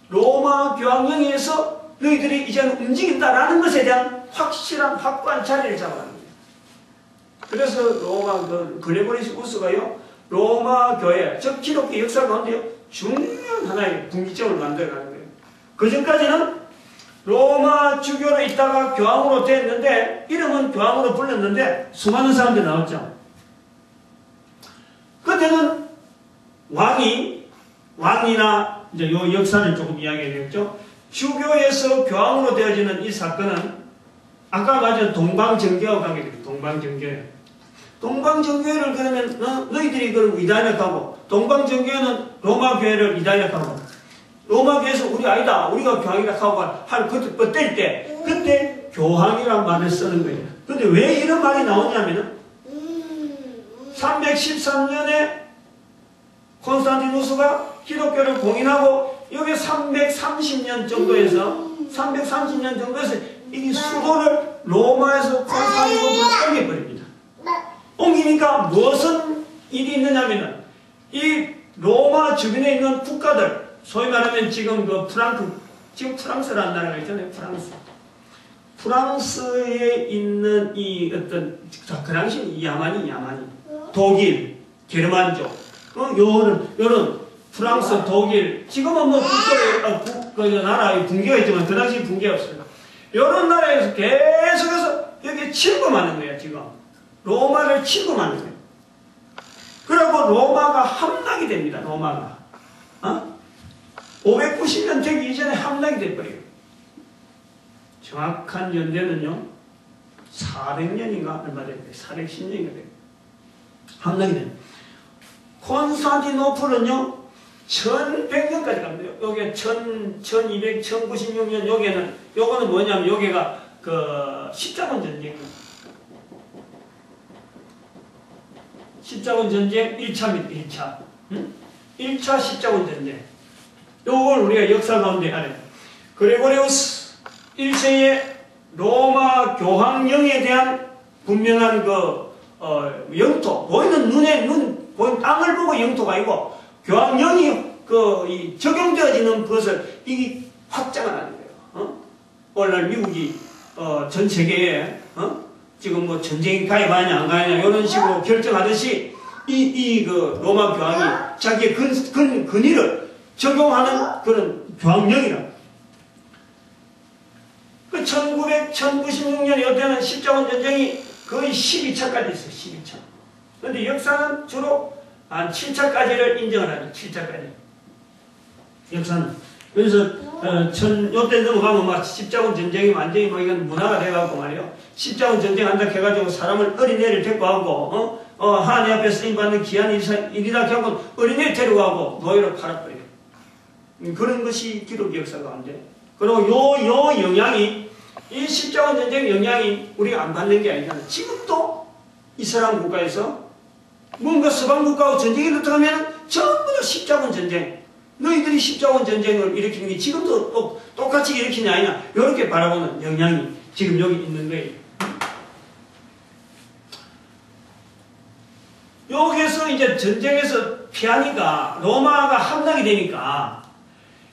S1: 로마 교황령에 의해서 너희들이 이제는 움직인다라는 것에 대한 확실한 확고한 자리를 잡아가는 거예요. 그래서 로마 그레고리우스가요, 로마 교회, 즉 기독교 역사 가운데요, 중요한 하나의 분기점을 만들어가는 거예요. 그 전까지는 로마 주교로 있다가 교황으로 됐는데, 이름은 교황으로 불렀는데, 수많은 사람들이 나왔죠. 그때는 왕이나, 이제 요 역사를 조금 이야기해 드렸죠. 주교에서 교황으로 되어지는 이 사건은, 아까 말한 동방정교와 관계돼요. 동방정교회를 그러면 너희들이 그걸 위다이락하고, 동방정교회는 로마교회를 위다이락하고, 로마교회에서 우리 아니다, 우리가 교황이라고 하고 할 그때 뻗댈 때, 그때 교황이란 말을 쓰는 거예요. 근데 왜 이런 말이 나오냐면은 313년에 콘스탄티누스가 기독교를 공인하고 여기 330년 정도에서 이 수도를 로마에서 콘스탄티노플로 옮겨버립니다. 옮기니까 무슨 일이 있느냐면은 이 로마 주변에 있는 국가들, 소위 말하면 지금 지금 프랑스라는 나라가 있잖아요. 프랑스에 있는 이 어떤 그 당시 야만이 독일, 게르만족, 요런 프랑스, 독일, 지금은 뭐 나라의 붕괴가 있지만 그 당시 붕괴가 없어요. 요런 나라에서 계속해서 여기 침범하는 거예요. 지금 로마를 침범하는 거예요. 그리고 로마가 함락이 됩니다. 로마가 590년 되기 이전에 함락이 돼버려요. 정확한 연대는요 400년인가 얼마 됐어요. 410년인가 돼요. 함락이 돼요. 콘스탄티노플은요 1100년까지 갑니다. 여기 1200, 1096년 요거는 뭐냐면 여기가 그 십자군 전쟁입니다. 십자군 전쟁 1차입니다. 1차 십자군 전쟁. 요걸 우리가 역사 가운데 알아요. 그레고리우스 1세의 로마 교황령에 대한 분명한 영토, 보이는 땅을 보고 영토가 아니고 교황령이 적용되어지는 것을 이게 확장을 하는 거예요. 오늘날 미국이 전 세계에 지금 뭐 전쟁이 가입하냐 안 가냐 이런 식으로 결정하듯이 그 로마 교황이 자기의 근위를 적용하는 그런 교황령이라. 그 1096년 이때는 십자군 전쟁이 거의 12차까지 있어요. 12차. 그런데 역사는 주로 한 7차까지를 인정을 하죠. 7차까지. 역사는. 그래서 요때 넘어가면 막 십자군 전쟁이 완전히 뭐 이건 문화가 돼가고 말이요. 십자군 전쟁 한다 해가지고 사람을 어린애를 데리고 가고 하나님 앞에 쓰임받는 귀한 일이다 하고 어린애 데려가고 노예로 팔아버려요. 그런 것이 기독 역사 가운데. 그리고 요 영향이 이 십자군 전쟁 영향이 우리가 안 받는 게 아니잖아요. 지금도 이스라엘 국가에서 뭔가 서방 국가하고 전쟁이 일어나면 전부 다 십자군 전쟁. 너희들이 십자군 전쟁을 일으키는 게 지금도 똑같이 일으키냐 아니냐 이렇게 바라보는 영향이 지금 여기 있는 거예요. 여기서 이제 전쟁에서 피하니까 로마가 함락이 되니까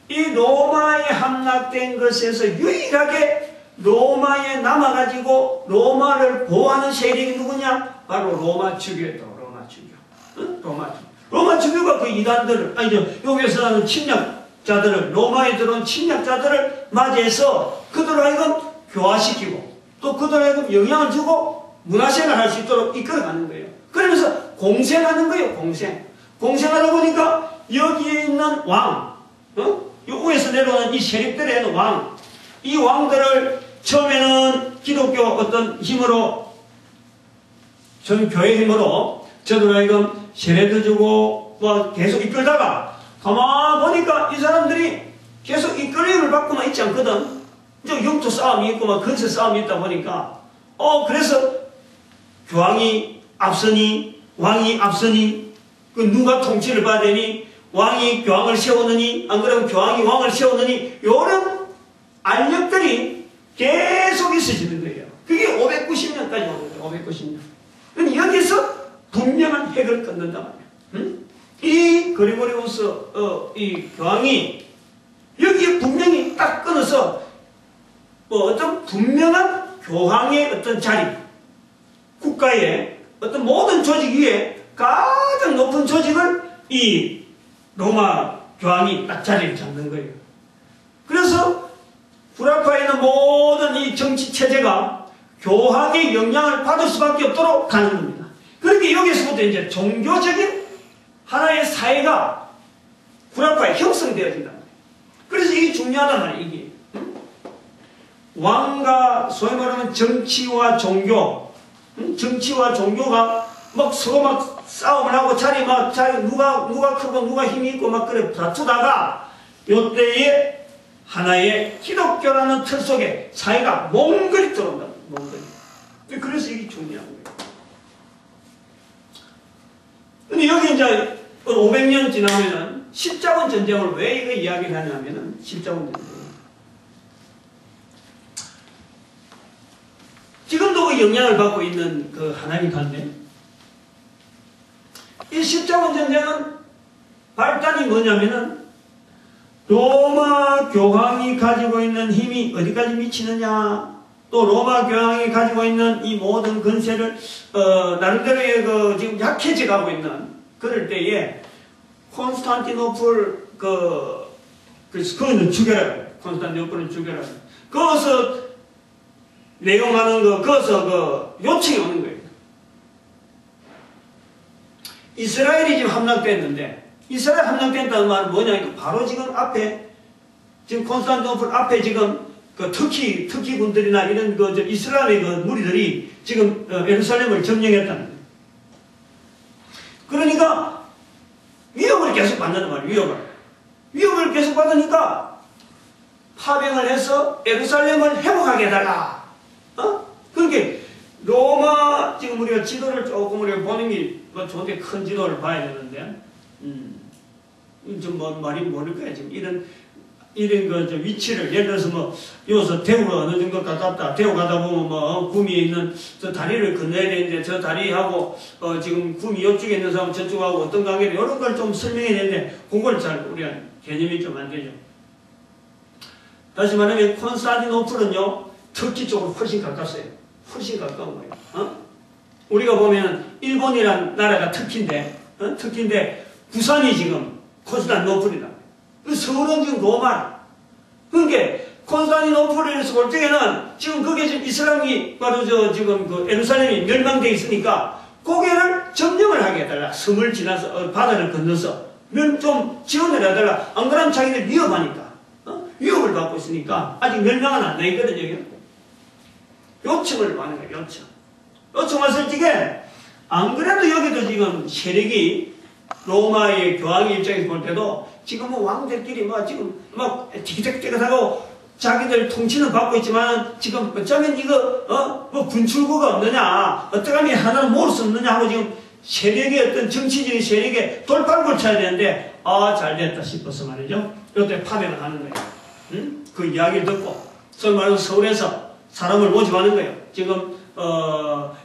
S1: 이 로마에 함락된 것에서 유일하게 로마에 남아가지고 로마를 보호하는 세력이 누구냐? 바로 로마 주교였다. 로마 주교. 응? 로마 주교가 그 이단들을, 여기서 나는 침략자들을, 로마에 들어온 침략자들을 맞이해서 그들을 하여금 교화시키고 또 그들을 하여금 영향을 주고 문화생활을 할 수 있도록 이끌어가는 거예요. 그러면서 공생하는 거예요. 공생하다 보니까 여기에 있는 왕, 요 위에서 내려오는 이 세력들의 왕, 이 왕들을 처음에는 기독교 어떤 힘으로, 전 교회 힘으로 저들 하여금 세례도 주고 뭐 계속 이끌다가 가만 보니까 이 사람들이 계속 이끌림을 받고만 있지 않거든. 이제 영토 싸움이 있고 막 건설 싸움이 있다 보니까 그래서 교황이 앞서니 왕이 앞서니 그 누가 통치를 받으니 왕이 교황을 세우느니 안 그러면 교황이 왕을 세우느니 이런 알력들이 계속 있어지는 거예요. 그게 590년까지 오는 거예요. 590년. 그럼 여기서 분명한 핵을 끊는단 말이에요. 이 그리고리우스 이 교황이 여기에 분명히 딱 끊어서 어떤 분명한 교황의 어떤 자리, 국가의 어떤 모든 조직 위에 가장 높은 조직을 이 로마 교황이 딱 자리를 잡는 거예요. 그래서 구라파에 있는 모든 이 정치 체제가 교황의 영향을 받을 수밖에 없도록 가는 겁니다. 그렇게 여기서부터 이제 종교적인 하나의 사회가 구라파에 형성되어진다. 그래서 이게 중요하단 말이에요. 이게 왕과 소위 말하면 정치와 종교, 정치와 종교가 막 서로 막 싸움을 하고 누가 크고 누가 힘이 있고 막 그래 다투다가 요때에 하나의 기독교라는 틀 속에 사회가 몽글이 들어온다. 몽글이. 그래서 이게 중요한 거예요. 근데 여기 이제 500년 지나면은 십자군 전쟁을 왜 이거 이야기를 하냐면은 십자군 전쟁. 지금도 그 영향을 받고 있는 그 하나님 가운데 이 십자군 전쟁은 발단이 뭐냐면은 로마 교황이 가지고 있는 힘이 어디까지 미치느냐, 또 로마 교황이 가지고 있는 이 모든 권세를 나름대로의 지금 약해져 가고 있는 그럴 때에 콘스탄티노플 그거는 죽여라. 콘스탄티노플은 죽여라. 거기서 내용하는 거기서 요청이 오는 거예요. 이스라엘이 지금 함락됐는데, 이스라엘 함락됐다는 말은 뭐냐? 바로 지금 앞에, 지금 콘스탄티노플 앞에 지금 터키 군들이나 이런 이스라엘의 무리들이 지금 예루살렘을 점령했다는 거예요. 그러니까 위협을 계속 받는단 말이에요. 위협을 계속 받으니까 파병을 해서 예루살렘을 회복하게 해달라. 그러니까 로마, 지금 우리가 지도를 조금 우리가 보는 게 좋은데 큰 지도를 봐야 되는데, 좀 말이 모를까요? 지금 이런 위치를, 예를 들어서 여기서 대구가 어느 정도 가깝다. 대구 가다 보면 구미에 있는 저 다리를 건너야 되는데, 저 다리하고, 지금 구미 옆쪽에 있는 사람 저쪽하고 어떤 관계를, 이런 걸 좀 설명해야 되는데, 그걸 잘, 우리가 개념이 좀 안 되죠. 다시 말하면, 콘스탄티노플은요, 터키 쪽으로 훨씬 가깝어요. 훨씬 가까운 거예요. 우리가 보면, 일본이란 나라가 터키인데, 터키인데, 부산이 지금 콘스탄티노플이다. 서울은 지금 로마. 그러니까 콘스탄티노플에서 볼 적에는 지금 그게 지금 이슬람이 바로 지금 예루살렘이 멸망되어 있으니까 고개를 점령을 하게 해달라. 섬을 지나서 바다를 건너서 좀 지원을 해달라. 안 그러면 자기들 위협하니까 위협을 받고 있으니까 아직 멸망은 안 되거든요. 요청을 받는 거예요. 요청 왔을 적에 안 그래도 여기도 지금 세력이 로마의 교황의 입장에서 볼 때도 지금 왕들끼리 지금 티켓티켓하고 자기들 통치는 받고 있지만 지금 어쩌면 이거 분출구가 없느냐, 어떻게 하면 하나를 모을 수 없느냐 하고 지금 세력의 어떤 정치적인 세력에 돌파구를 쳐야 되는데 잘 됐다 싶어서 말이죠. 이때 파병을 하는 거예요. 그 이야기를 듣고 소위 말해서 서울에서 사람을 모집하는 거예요. 지금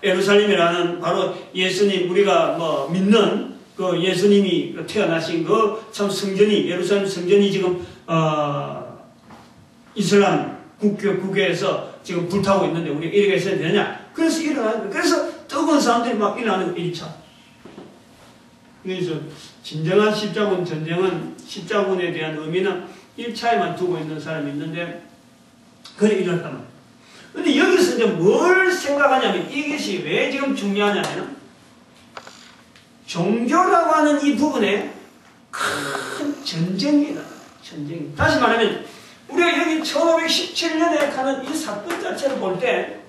S1: 예루살렘이라는 바로 예수님 우리가 믿는 그 예수님이 태어나신 참 성전이, 예루살렘 성전이 지금 이슬람 국교에서 지금 불타고 있는데 우리가 이렇게 해야 되느냐? 그래서 일어나는 거예요. 그래서 뜨거운 사람들이 막 일어나는 거예요. 1차. 그래서 진정한 십자군 전쟁은 십자군에 대한 의미는 1차에만 두고 있는 사람이 있는데 그래 일어났단 말이에요. 근데 여기서 이제 뭘 생각하냐면 이것이 왜 지금 중요하냐면 종교라고 하는 이 부분에 큰 전쟁이 일어나요. 전쟁이. 다시 말하면 우리가 여기 1517년에 가는 이 사건 자체를 볼 때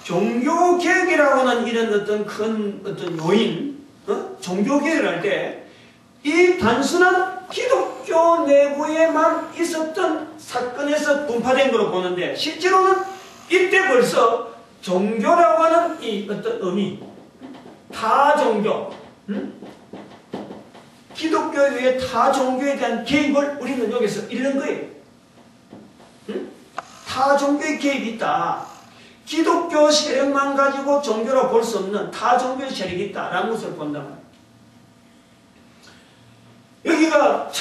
S1: 종교개혁이라고 하는 이런 어떤 큰 요인, 종교개혁을 할 때 이 단순한 기독교 내부에만 있었던 사건에서 분파된 걸로 보는데 실제로는 이때 벌써 종교라고 하는 이 어떤 의미, 타종교, 기독교 외에 타종교에 대한 개입을 우리는 여기서 잃는 거예요. 타종교의 개입이 있다. 기독교 세력만 가지고 종교로 볼 수 없는 타종교의 세력이 있다라는 것을 본단 말이에요. 여기가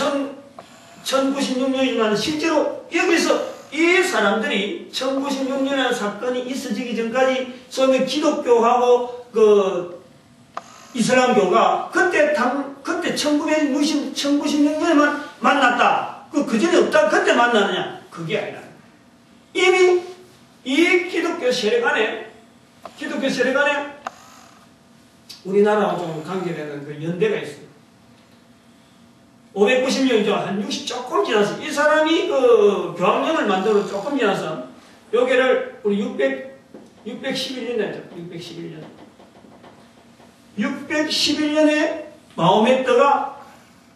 S1: 1096년이지만 실제로 여기서 이 사람들이 1096년이라는 사건이 있어지기 전까지 소위 기독교하고 이슬람교가 그때 1996년에만 만났다. 그 전에 없다. 그때 만나느냐? 그게 아니라. 이미 이 기독교 세력 안에 우리나라와 좀 관계되는 그 연대가 있어요. 590년이죠. 한 60 조금 지나서 이 사람이 교황령을 만들어 조금 지나서 여기를 우리 611년 했죠. 611년에 마호메트가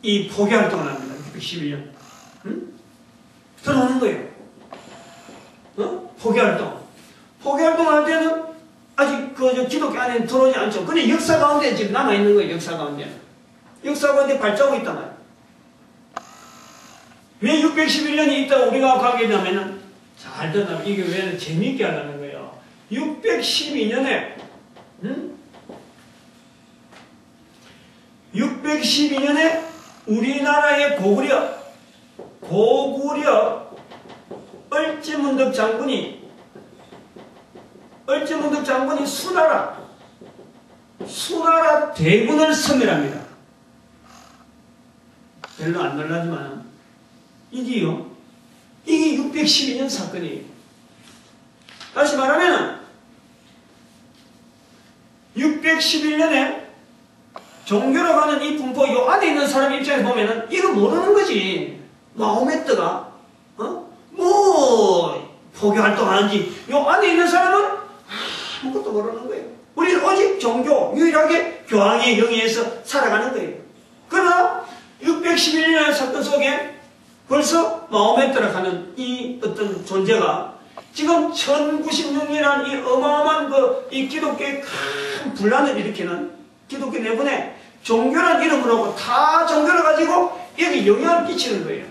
S1: 이 포기활동을 합니다. 611년. 들어오는 거예요. 포교활동. 포교활동 할 때는 아직 그 기독교 안에 들어오지 않죠. 근데 역사 가운데 지금 남아있는 거예요. 역사 가운데. 역사 가운데 발자국이 있단 말이에요. 왜 611년이 있다고 우리가 가게 되냐면은, 잘 듣다면 이게 왜 재미있게 하려는 거예요. 612년에, 612년에 우리나라의 고구려 얼지문덕 장군이 수나라 대군을 섬멸합니다. 별로 안 놀라지만 이게 612년 사건이에요. 다시 말하면 611년에 종교로 가는 이 분포, 요 안에 있는 사람 입장에서 보면은 이거 모르는 거지. 마호메트가 포교활동 하는지 요 안에 있는 사람은 아무것도 모르는 거예요. 우리는 오직 종교, 유일하게 교황의 영예에서 살아가는 거예요. 그러나 611년 사건 속에 벌써 마호메트라 하는 이 어떤 존재가 지금 1096이라는 이 어마어마한 이 기독교의 큰 분란을 일으키는 기독교 내분에 종교란 이름으로 다 종교를 가지고 여기 영향을 끼치는 거예요.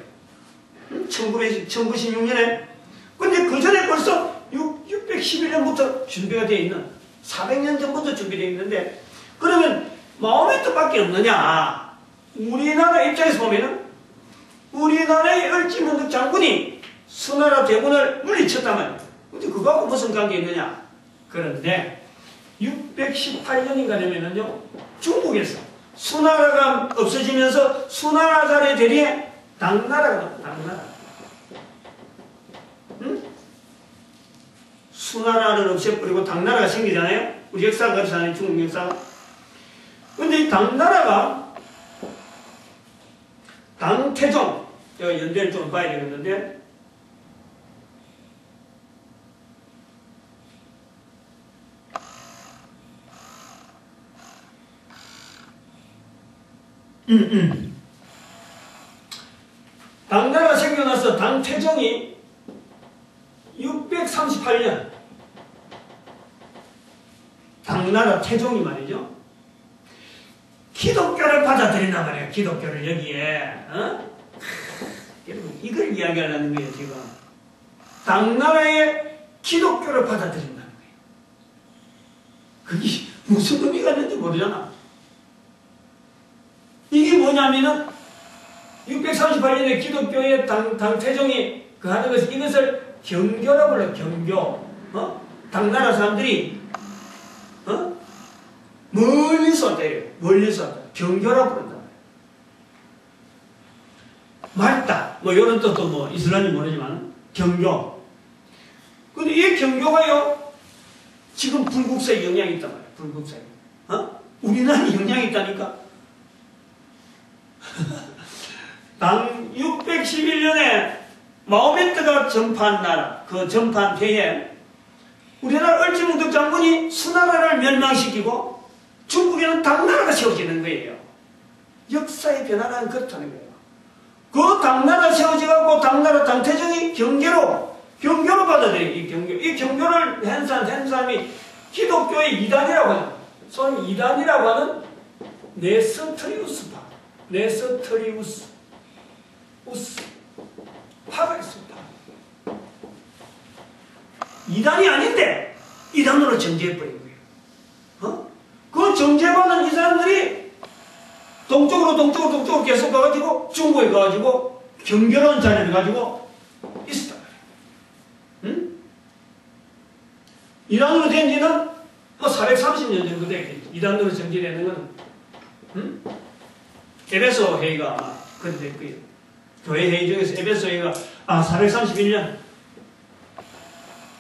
S1: 1096년에. 근데 그 전에 벌써 611년부터 준비가 되어 있는, 400년 전부터 준비되어 있는데, 그러면 마호메트밖에 없느냐? 우리나라 입장에서 보면은 우리나라의 얼지문덕 장군이 수나라 대군을 물리쳤단 말이에요. 근데 그거하고 무슨 관계 있느냐? 그런데 618년인가 되면은요, 중국에서 수나라가 없어지면서 수나라 자리에 대리에 당나라가 나와요. 당나라. 수나라를 없애버리고 당나라가 생기잖아요. 우리 역사가 그렇잖아요. 중국 역사가. 근데 이 당나라가 당태종, 제가 연대를 좀 봐야 되겠는데, 당나라가 생겨나서 당태종이 638년 당나라 태종이 말이죠, 기독교를 받아들인단 말이에요. 기독교를 여기에. 여러분 이걸 이야기하려는 거예요. 지금 당나라의 기독교를 받아들인다는 거예요. 그게 무슨 의미가 있는지 모르잖아. 이게 뭐냐면은 638년에 기독교의 당태종이 그 하는 것이, 이것을 경교라고 불러요. 경교. 당나라 사람들이 멀리서 왔대요. 멀리서 왔다. 경교라고 부른다. 맑다. 뭐 이런 뜻도 뭐 이슬람이 모르지만 경교. 근데 이 경교가요, 지금 불국사에 영향이 있단 말이에요. 불국사에. 우리나라에 영향이 있다니까. 당 611년에 마호메트가 전파한 나라, 그 전파한 해에 우리나라 얼지문덕 장군이 수나라를 멸망시키고 중국에는 당나라가 세워지는 거예요. 역사의 변화는 그렇다는 거예요. 그 당나라 세워져갖고 당나라 당태종이 경교로 받아들여요. 이 경교를 한 사람이 기독교의 이단이라고 하는, 소위 이단이라고 하는 네스터리우스파, 파가 있습니다. 이단이 아닌데 이단으로 정죄해버린 거예요. 그 정죄받은 이 사람들이 동쪽으로 계속 가가지고 중국에 가가지고 경교라는 자리를 가지고 있었단 말이에요. 이단으로 된 지는 430년 정도 되겠죠. 이단으로 정죄되는 건 에베소 회의가 아마 그렇게 될 거예요. 교회 회의 중에서 에베소 회의가 431년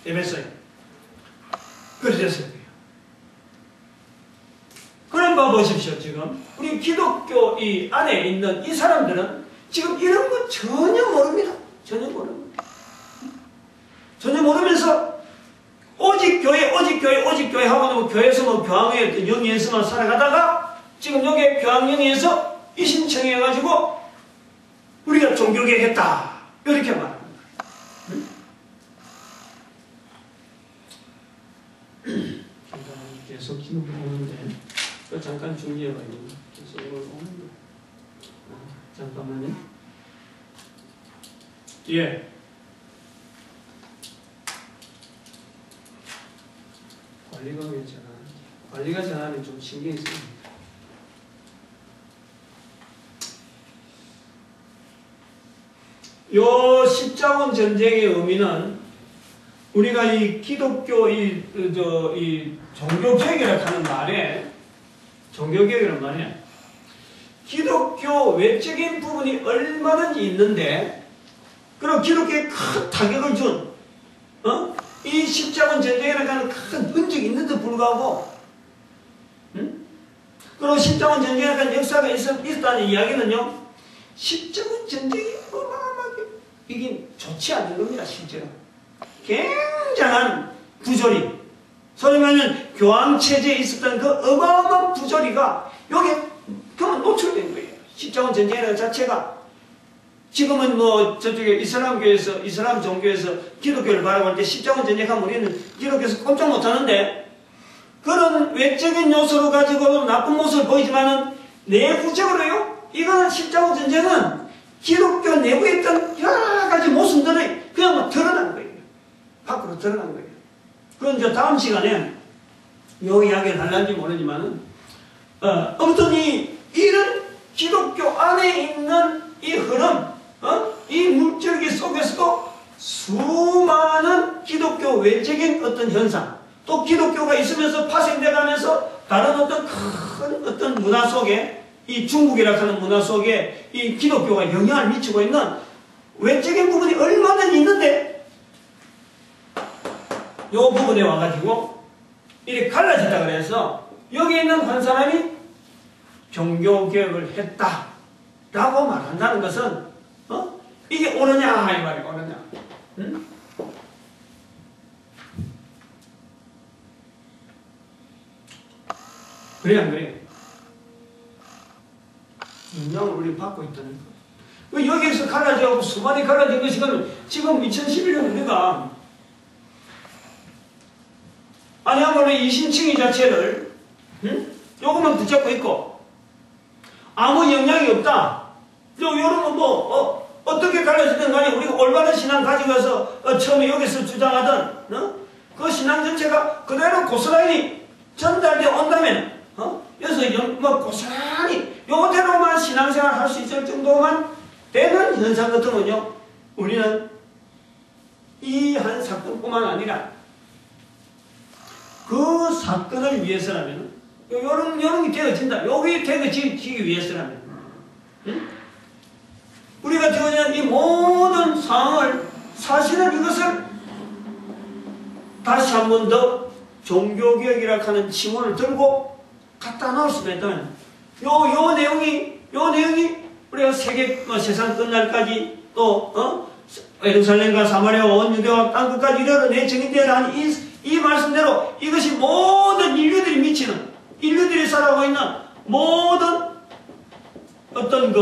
S1: 에베소에 그렇게 됐을 거예요. 그럼 봐보십시오. 지금 우리 기독교 이 안에 있는 이 사람들은 지금 이런 거 전혀 모릅니다. 전혀 모르면서 오직 교회 하고 교회에서 뭐 교황의 영예에서만 살아가다가 지금 여기 교황영예에서 이신청해가지고 우리가 종교개혁했다 이렇게 말합니다. 계속 기록이 오는데 잠깐 준비해봐요. 계속 오는데 잠깐만요. 예. 관리가 왜 전화하는지. 관리가 전화하면 좀 신경이 쓰입니다. 요 십자군 전쟁의 의미는 우리가 이 기독교 이 종교개혁이라고 하는 말에 종교개혁이라는 말에 기독교 외적인 부분이 얼마든지 있는데 그리고 기독교에 큰 타격을 준 이 십자군 전쟁이라고 하는 큰 흔적이 있는데 불구하고 그리고 십자군 전쟁이라고 하는 역사가 있었다는 이야기는요 십자군 전쟁이 어마어마하게 이게 좋지 않은 겁니다. 실제로 굉장한 부조리 소위 말하면 교황체제에 있었던 그 어마어마한 부조리가 여기에 그만 노출된 거예요. 십자군 전쟁이라는 자체가 지금은 뭐 저쪽에 이슬람교에서 이슬람 종교에서 기독교를 바라볼 때 십자군 전쟁하면 우리는 기독교에서 꼼짝 못하는데 그런 외적인 요소로 가지고 나쁜 모습을 보이지만은 내부적으로요 이거는 십자군 전쟁은 기독교 내부에 있던 여러 가지 모습들이 그냥 막 드러난 거예요. 밖으로 드러난 거예요. 그건 이제 다음 시간에 요 이야기를 할는지 모르지만은 아무튼 이런 기독교 안에 있는 이 흐름 이 물질기 속에서도 수많은 기독교 외적인 어떤 현상 또 기독교가 있으면서 파생돼 가면서 다른 어떤 큰 어떤 문화 속에 이 중국이라고 하는 문화 속에 이 기독교가 영향을 미치고 있는 외적인 부분이 얼마나 있는데 이 부분에 와가지고 이렇게 갈라진다 그래서 여기 있는 한 사람이 종교개혁을 했다라고 말한다는 것은 이게 옳으냐 이 말이에요. 옳으냐 응? 그래 안 그래요? 영향을 우리 받고 있다는 거. 여기에서 갈라져갖고 수많이 갈라진 것이 지금 2011년 우리가 아니야말로 이신칭의 자체를 요것만 붙잡고 있고 아무 영향이 없다. 요런 어떻게 갈라지든 간에 우리가 올바른 신앙 가지고 가서 처음에 여기서 주장하던 그 신앙 전체가 그대로 고스란히 전달되어 온다면 그래서 고스란히 요대로만 신앙생활 할 수 있을 정도만 되는 현상 같은 건요 우리는 이 한 사건뿐만 아니라 그 사건을 위해서라면 요런 게 되어진다. 여기 되어지기 위해서라면 우리가 되어진 이 모든 상황을 사실은 이것을 다시 한 번 더 종교개혁이라고 하는 칭호를 들고 갖다 놓을 수 있다면 요 내용이 우리가 세상 끝날까지 또 예루살렘과 사마리아 온 유대와 땅끝까지 이르러 정인되어야 하는 이 말씀대로 이것이 모든 인류들이 미치는 인류들이 살아가고 있는 모든 어떤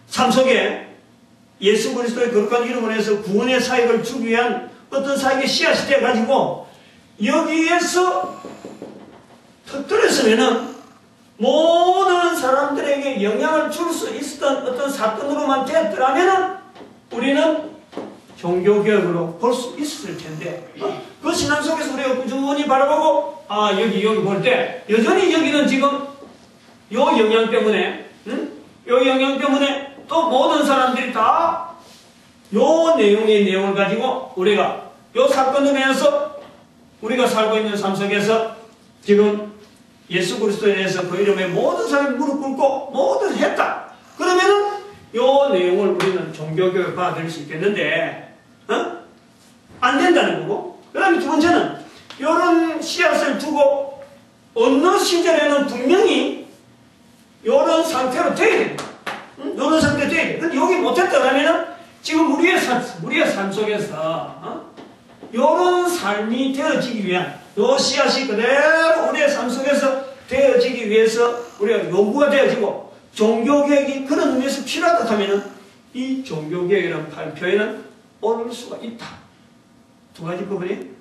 S1: 삶 속에 예수 그리스도의 거룩한 이름으로 해서 구원의 사역을 주기 위한 어떤 사역의 씨앗이 되어가지고 여기에서 터뜨렸으면은 모든 사람들에게 영향을 줄 수 있었던 어떤 사건으로만 되었더라면은 우리는 종교개혁으로 볼 수 있었을 텐데 그 신앙 속에서 우리가 꾸준히 바라보고 여기 볼 때 여전히 여기는 지금 요 영향 때문에 요 영향 때문에 또 모든 사람들이 다 요 내용을 가지고 우리가 요 사건을 통해서 우리가 살고 있는 삶 속에서 지금 예수 그리스도에 대해서 그 이름에 모든 사람이 무릎 꿇고 모든 했다. 그러면은 요 내용을 우리는 종교교육 받아들일 수 있겠는데 안 된다는 거고 그 다음에 두 번째는 요런 씨앗을 두고 어느 시절에는 분명히 요런 상태로 돼야 됩니다. 요런 상태로 돼야 돼. 근데 여기 못했다 그러면은 지금 우리의 삶 속에서 요런 삶이 되어지기 위한 요 씨앗이 그대로 우리의 삶 속에서 되어지기 위해서 우리가 요구가 되어지고 종교개혁이 그런 의미에서 필요하다 하면은 이 종교개혁이라는 발표에는 오를 수가 있다. 두 가지 부분이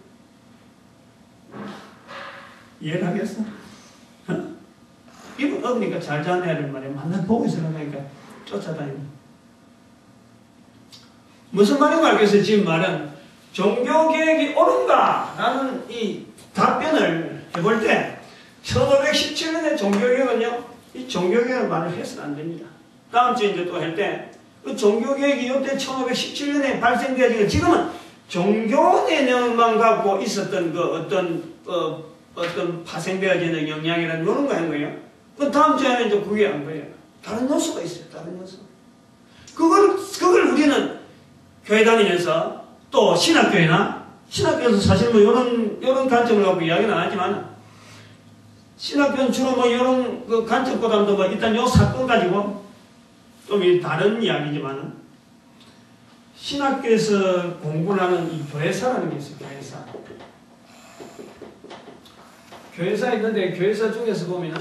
S1: 이해를 하겠어? 어? 입은 없으니까 잘 자는 애를 말이야. 만나 보고 있으니까 쫓아다니고. 무슨 말인가 알겠어요? 지금 말은 종교개혁이 옳은가? 라는 이 답변을 해볼 때 1517년의 종교개혁은요, 이 종교개혁을 말을 해서는 안 됩니다. 다음 주에 이제 또 할 때, 그 종교개혁이 이때 1517년에 발생되어지고 지금은 종교 내용만 갖고 있었던 그 어떤 파생되어지는 영향이라는 이런 거 한 거예요. 그 다음 주에는 이제 그게 안 거예요. 다른 요소가 있어요. 다른 요소. 그걸 우리는 교회 다니면서 또 신학교에서 사실 뭐 이런 관점을 갖고 이야기는 안 하지만 신학교는 주로 뭐 이런 그 관점보다도 뭐 일단 요 사건 가지고 좀 다른 이야기지만은 신학교에서 공부를 하는 이 교회사라는 게 있어요. 교회사 있는데 교회사 중에서 보면은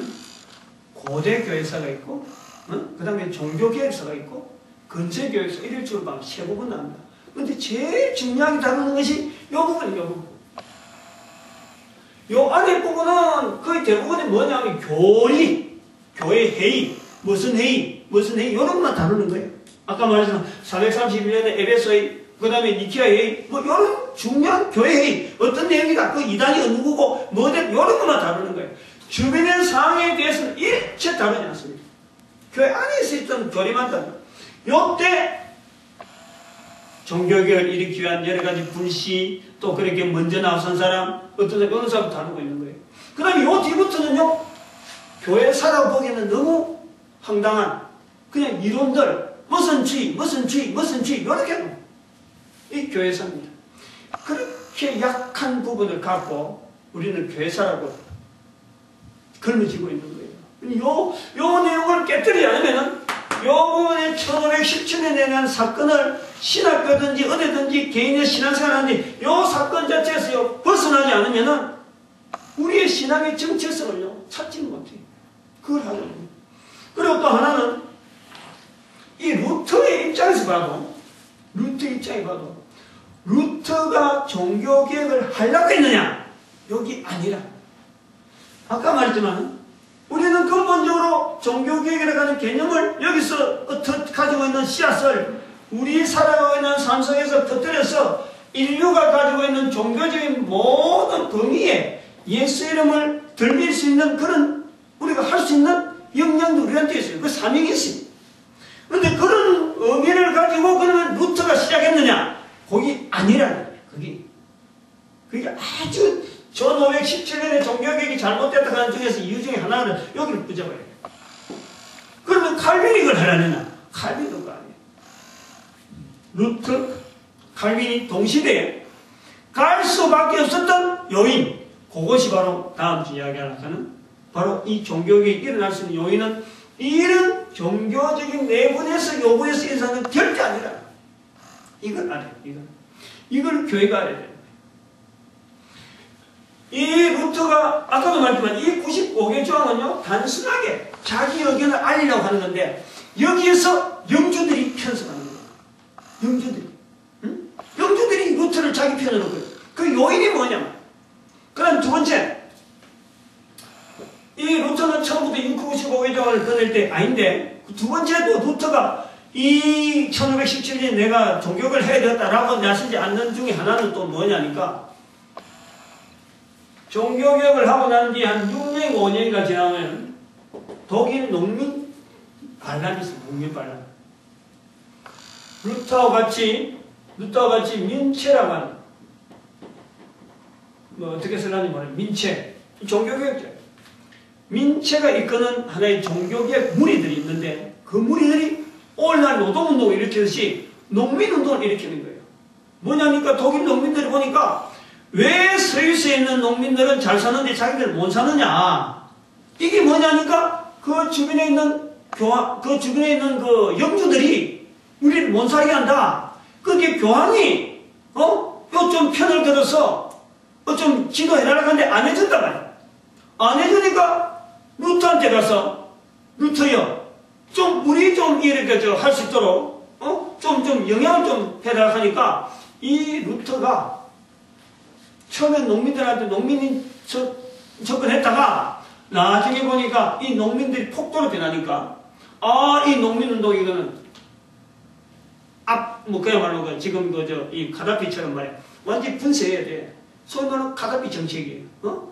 S1: 고대 교회사가 있고, 그 다음에 종교교회사가 있고, 근처교회사 이럴 줄로 막 세 부분 나옵니다. 근데 제일 중요하게 다루는 것이 이 부분이에요. 이 부분. 이 안에 부분은 거의 대부분이 뭐냐면 교회 회의, 무슨 회의, 이런 것만 다루는 거예요. 아까 말했지만 431년에 에베소의, 그 다음에 니케아 회의, 뭐 이런 중요한 교회 회의, 어떤 내용이다, 그 이단이 누구고, 뭐든 이런 것만 다루는 거예요. 주변의 상황에 대해서는 일체 다루지 않습니다. 교회 안에서 있던 교리만 다루고, 요때 종교개혁을 일으키기 위한 여러 가지 불씨, 또 그렇게 먼저 나선 사람, 어떤 사람 다루고 있는 거예요. 그 다음에 요 뒤부터는요, 교회사라고 보기에는 너무 황당한 그냥 이론들, 무슨 주의, 이렇게 이 교회사입니다. 그렇게 약한 부분을 갖고 우리는 교회사라고 걸머지고 있는 거예요. 요 내용을 깨뜨리지 않으면은 요번에 1517년에 대한 사건을 신학교든지 어디든지 개인의 신앙생활 하는지 요 사건 자체에서 벗어나지 않으면은 우리의 신앙의 정체성을요 찾지는 못해요. 그걸 하죠. 그리고 또 하나는 이 루터의 입장에서 봐도 루터가 종교개혁을 하려고 했느냐? 여기 아니라. 아까 말했지만 우리는 근본적으로 종교개혁이라고 하는 개념을 여기서 가지고 있는 씨앗을 우리 살아가고 있는 삶 속에서 터뜨려서 인류가 가지고 있는 종교적인 모든 범위에 예수 이름을 들밀 수 있는 그런 우리가 할 수 있는 역량도 우리한테 있어요. 그 사명이 있어요. 그런데 그런 의미를 가지고 그러면 루터가 시작했느냐? 거기 아니라는 거예요. 그게 아주 1517년에 종교개혁이 잘못됐다고 하는 중에서 이유 중에 하나는 여기를 붙잡아야 돼요. 그러면 칼빈이 그걸 하려느냐? 칼빈도 그거 아니에요. 루터, 칼빈이 동시대에 갈 수밖에 없었던 요인, 그것이 바로 다음 주 이야기하려고 하는 바로 이 종교개혁이 일어날 수 있는 요인은 이런 종교적인 내분에서 요구에서 인사는 절대 아니라 이걸 알아요. 이걸 교회가 알아야 돼요. 이 루터가 아까도 말했지만 이 95개 조항은요 단순하게 자기 의견을 알리려고 하는 건데 여기에서 영주들이 편성하는 거예요. 영주들이 루터를 자기 편으로 거예요. 그 요인이 뭐냐면 그 다음 두 번째 이 루터는 처음부터 695개 조항을 꺼낼 때 아닌데 두 번째도 루터가 이 1517년에 내가 종교를 해야 되겠다라고 나서지 않는 중에 하나는 또 뭐냐니까 종교개혁을 하고 난 뒤 한 6년, 5년인가 지나면 독일 농민 반란이 있어요. 농민 반란. 루터와 같이 민체라고 하는 뭐 어떻게 쓰려는지 모르겠어요. 민체. 종교개혁자. 민체가 이끄는 하나의 종교개혁 무리들이 있는데 그 무리들이 오늘날 노동운동을 일으키듯이 농민운동을 일으키는 거예요. 뭐냐니까 독일 농민들이 보니까 왜 스위스에 있는 농민들은 잘 사는데 자기들 못 사느냐? 이게 뭐냐니까 그 주변에 있는 그 영주들이 우리를 못 살게 한다. 그게 교황이 좀 편을 들어서 좀 지도해달라고 하는데 안 해준단 말이야. 안 해주니까 루터한테 가서 루터요. 좀 우리 좀 이렇게 할 수 있도록 좀 영향을 좀 해달라고 하니까 이 루터가 처음엔 농민들한테 농민이 접근했다가 나중에 보니까 이 농민들이 폭도로 변하니까 이 농민운동 이거는 그야말로 지금 이 가다피처럼 말이야. 완전히 분쇄해야 돼. 소위 말하는 가다피 정책이에요.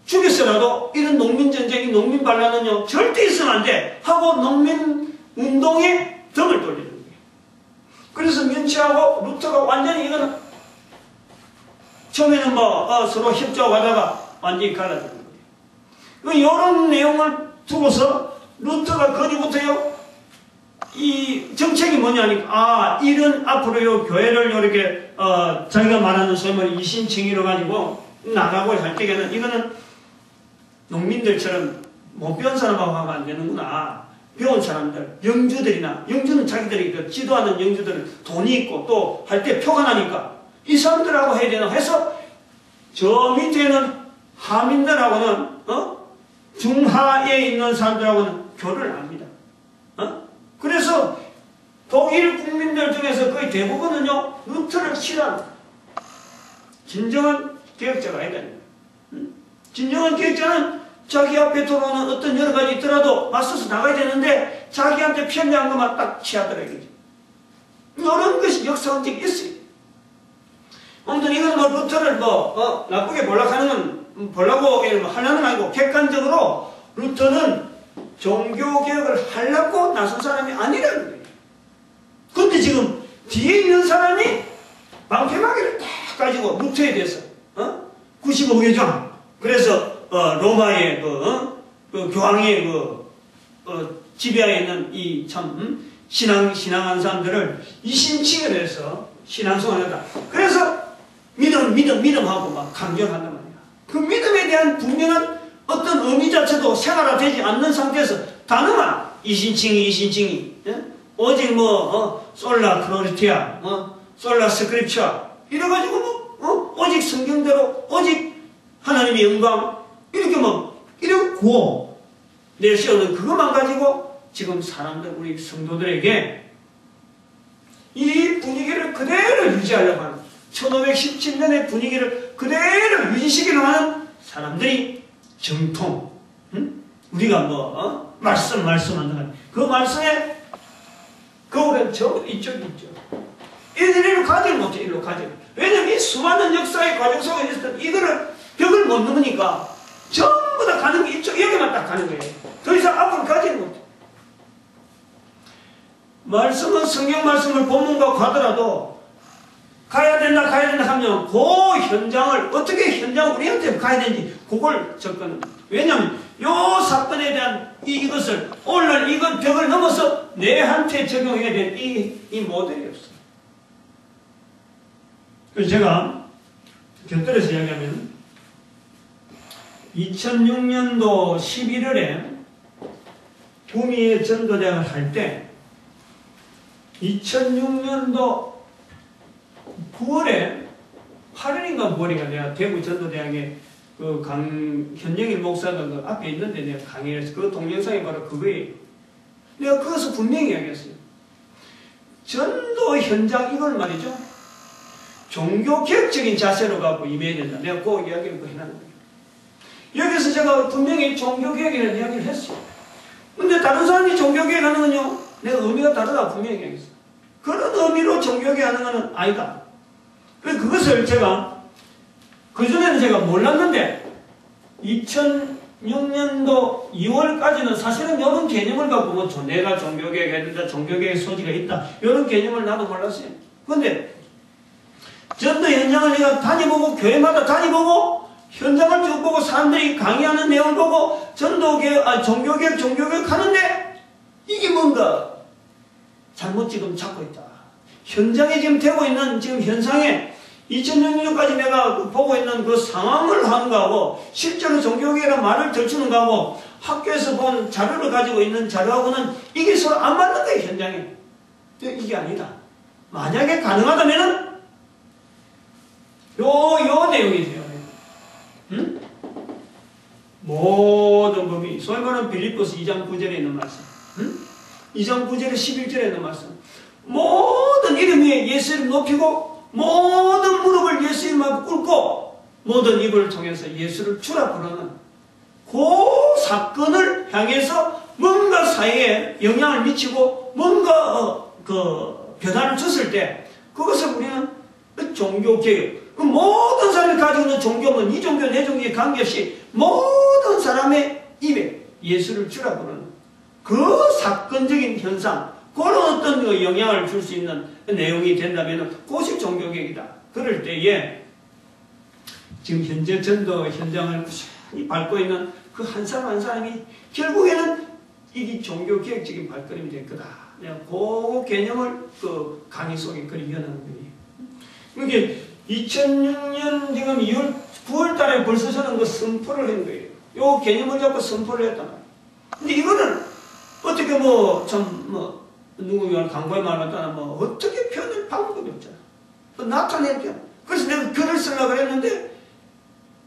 S1: 죽였어라도 이런 농민전쟁이 농민 반란은요 절대 있으면 안 돼 하고 농민운동에 등을 돌리는 거예요. 그래서 면치하고 루터가 완전히 이거는 처음에는 서로 협조하다가 완전히 갈라지는 거예요. 이런 내용을 두고서 루터가 거기부터요 이 정책이 뭐냐니까 이런 앞으로요 교회를 이렇게 자기가 말하는 소위 말하는 이신칭의로 가지고 나가고 할 때에는 이거는 농민들처럼 못 배운 사람하고 하면 안 되는구나. 배운 사람들, 영주는 자기들이 그 지도하는 영주들은 돈이 있고 또 할 때 표가 나니까 이 사람들하고 해야 되나 해서 저 밑에는 하민들하고는 중하에 있는 사람들하고는 교류를 합니다. 그래서 독일 국민들 중에서 거의 대부분은요 루터를 싫어합니다. 진정한 개혁자가 아니다. 진정한 개혁자는 자기 앞에 들어오는 어떤 여러 가지 있더라도 맞서서 나가야 되는데 자기한테 편리한 것만 딱 취하더라 이거지. 이런 것이 역사적이 있어요. 아무튼 이건 루터를 나쁘게 보려고 하려는 아니고 객관적으로 루터는 종교개혁을 하려고 나선 사람이 아니라는 거예요. 근데 지금 뒤에 있는 사람이 방패막이를 딱 가지고 루터에 대해서 95개정 그래서 로마의 그 교황의 지배하에 있는 이 참 신앙한 사람들을 이신칭을 해서 신앙송을 하다. 그래서 믿음하고 막 강조를 한단 말이야. 그 믿음에 대한 분명한 어떤 의미 자체도 생활화되지 않는 상태에서 단어만 이신칭이 오직 솔라 크로리티아 솔라 스크립처 이래가지고 오직 성경대로 오직 하나님의 영광 이렇게 구호 내세우는 그것만 가지고 지금 사람들 우리 성도들에게 이 분위기를 그대로 유지하려고 하는 1517년의 분위기를 그대로 유지시키려고 하는 사람들이 정통 우리가 말씀한다. 그 말씀에 거울은 전부 이쪽이 있죠. 이들을 가지 못해 일로 가지. 왜냐면 이 수많은 역사의 과정 속에 있었던 이거를 벽을 못 넘으니까 전부 다 가는 게 이쪽 여기만 딱 가는 거예요. 더 이상 앞으로 가지 못해. 말씀은 성경 말씀을 본문과 가더라도 가야 된다 하면 그 현장을 어떻게 우리한테 가야 되는지 그걸 접근합니다. 왜냐하면 요 사건에 대한 이것을 오늘 이건 벽을 넘어서 내한테 적용해야 될 이 모델이 없어요. 그래서 제가 곁들여서 이야기하면 2006년도 11월에 구미에 전도대학을 할 때 2006년도 9월에 8월인가 9월인가 내가 대구 전도대학에 그 현영일 목사가 그 앞에 있는데 내가 강의를 해서 그 동영상이 바로 그거예요. 내가 그것을 분명히 이야기했어요. 전도 현장 이걸 말이죠. 종교개혁적인 자세로 갖고 임해야 된다. 내가 그 이야기를 해놨는 거예요. 여기서 제가 분명히 종교개혁이라는 이야기를 했어요. 근데 다른 사람이 종교개혁하는 건요. 내가 의미가 다르다 분명히 이야기했어요. 그런 의미로 종교개혁하는 것은 아니다. 그래서 그것을 제가 그전에는 제가 몰랐는데 2006년도 2월까지는 사실은 이런 개념을 갖고 내가 종교개혁해야 된다, 종교개혁의 소지가 있다 이런 개념을 나도 몰랐어요. 그런데 전도 현장을 내가 다녀보고 교회마다 다녀보고 현장을 쭉 보고 사람들이 강의하는 내용을 보고 종교개혁 하는데 이게 뭔가 잘못 지금 잡고 있다. 현장에 지금 되고 있는 지금 현상에 2006년까지 내가 보고 있는 그 상황을 하는 거하고 실제로 종교개혁이라는 말을 들추는 거하고 학교에서 본 자료를 가지고 있는 자료하고는 이게 서로 안 맞는 거예요. 현장에. 이게 아니다. 만약에 가능하다면은 요 내용이세요. 응? 모든 법이 소위 말하는 빌립보서 2장 9절에 있는 말씀, 2장 9절에 11절에 있는 말씀, 모든 이름 위에 예수 이름 높이고 모든 무릎을 예수 이름 앞에 꿇고 모든 입을 통해서 예수를 주라 부르는 그 사건을 향해서 뭔가 사회에 영향을 미치고 뭔가 변화를 줬을 때 그것을 우리는 종교개혁, 모든 사람이 가지고 있는 종교는 이 종교 내 종교에 관계없이 모든 사람의 입에 예수를 주라 부르는 그 사건적인 현상, 그런 어떤 영향을 줄 수 있는 내용이 된다면 그것이 종교개혁이다. 그럴 때에 지금 현재 전도 현장을 꾸준히 밟고 있는 그 한 사람 한 사람이 결국에는 이게 종교개혁적인 발걸음이 될 거다. 내가 그 개념을 그 강의 속에 그리려는 거예요. 이게 2006년 지금 9월 달에 벌써 저는 그 선포를 한 거예요. 요 개념을 잡고 선포를 했단 말이에요. 근데 이거는 어떻게 누구가 광고에 말하다나 어떻게 표현할 방법이 없잖아. 나타낼 게. 그래서 내가 글을 쓰려고 했는데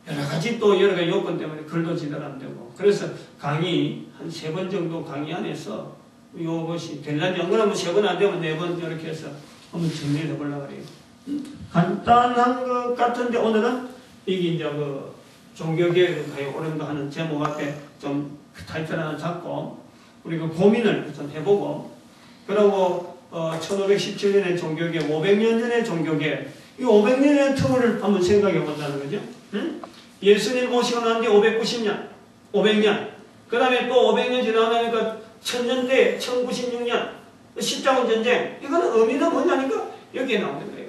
S1: 여러 가지 요건 때문에 글도 제대로 안 되고. 그래서 강의 한 3번 정도 강의 안에서 이것이 될란지 안 그러면 3번 안 되면 4번 이렇게 해서 한번 정리를 해보려고 그래요. 간단한 것 같은데 오늘은 이게 이제 그 종교개혁을 오른다 하는 제목 앞에 좀 타이틀 하나 잡고 우리 그 고민을 좀 해보고 그리고 1517년의 종교개혁, 500년 전의 종교개혁 이 500년의 틈을 한번 생각해 본다는 거죠. 응? 예수님 오시고 난 뒤 590년, 500년 그 다음에 또 500년 지나니까 1000년대 1096년 십자군 전쟁 이거는 의미는 뭐냐니까 여기에 나오는 거예요.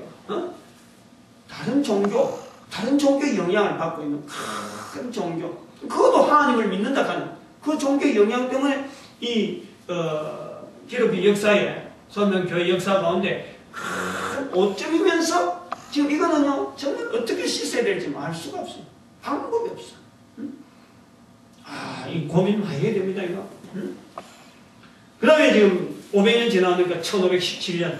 S1: 다른 종교의 영향을 받고 있는 큰 종교 그것도 하나님을 믿는다 하는 그 종교의 영향 때문에 이 기독교 역사에 소명교회 역사 가운데 큰 오점이면서 지금 이거는요 정말 어떻게 씻어야 될지 알 수가 없어요. 방법이 없어. 이 고민 많이 해야 됩니다 이거. 그 다음에 지금 500년 지나니까 1517년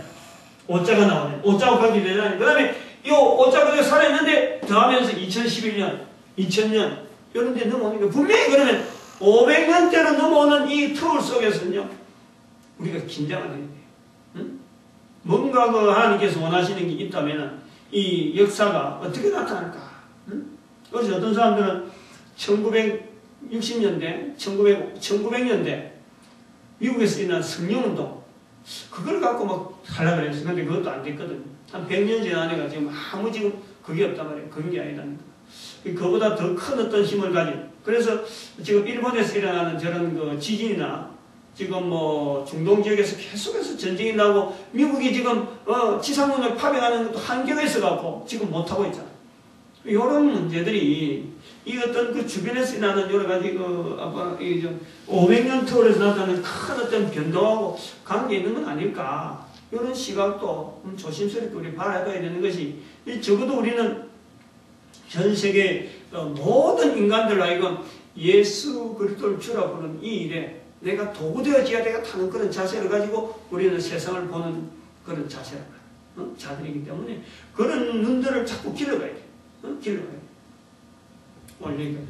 S1: 오자가 나오네. 오자가 가게 되잖아요. 그 다음에 이 오자가 살아있는데 더하면서 2011년, 2000년 이런 데 넘어오니까 분명히 그러면 500년대로 넘어오는 이 터울 속에서는요 우리가 긴장을 해야 돼요. 뭔가 그 하나님께서 원하시는 게 있다면 이 역사가 어떻게 나타날까? 그래서 어떤 사람들은 1960년대, 1900년대 미국에서 일어난 성령운동 그걸 갖고 막 하려고 그랬어요. 근데 그것도 안 됐거든요. 한 100년 지나니까 지금 아무 지금 그게 없단 말이에요. 그런 게 아니라는 거. 그보다 더 큰 어떤 힘을 가진. 그래서 지금 일본에서 일어나는 저런 그 지진이나 지금 중동 지역에서 계속해서 전쟁이 나고 미국이 지금 지상문을 파병하는 것도 한계가 있어갖고 지금 못하고 있잖아요. 이런 문제들이 이 어떤 그 주변에서 일어나는 여러 가지 500년 터울에서 나타나는 큰 어떤 변동하고 관계 있는 건 아닐까. 이런 시각도 조심스럽게 우리 바라봐야 되는 것이 적어도 우리는 전 세계 모든 인간들로 하여금 예수 그리스도를 주라 부르는 이 일에 내가 도구되어져야 되겠다는 그런 자세를 가지고 우리는 세상을 보는 그런 자세라고 자들이기 때문에 그런 눈들을 자꾸 길러가야 돼. 길러가야 돼. 원래 이거야.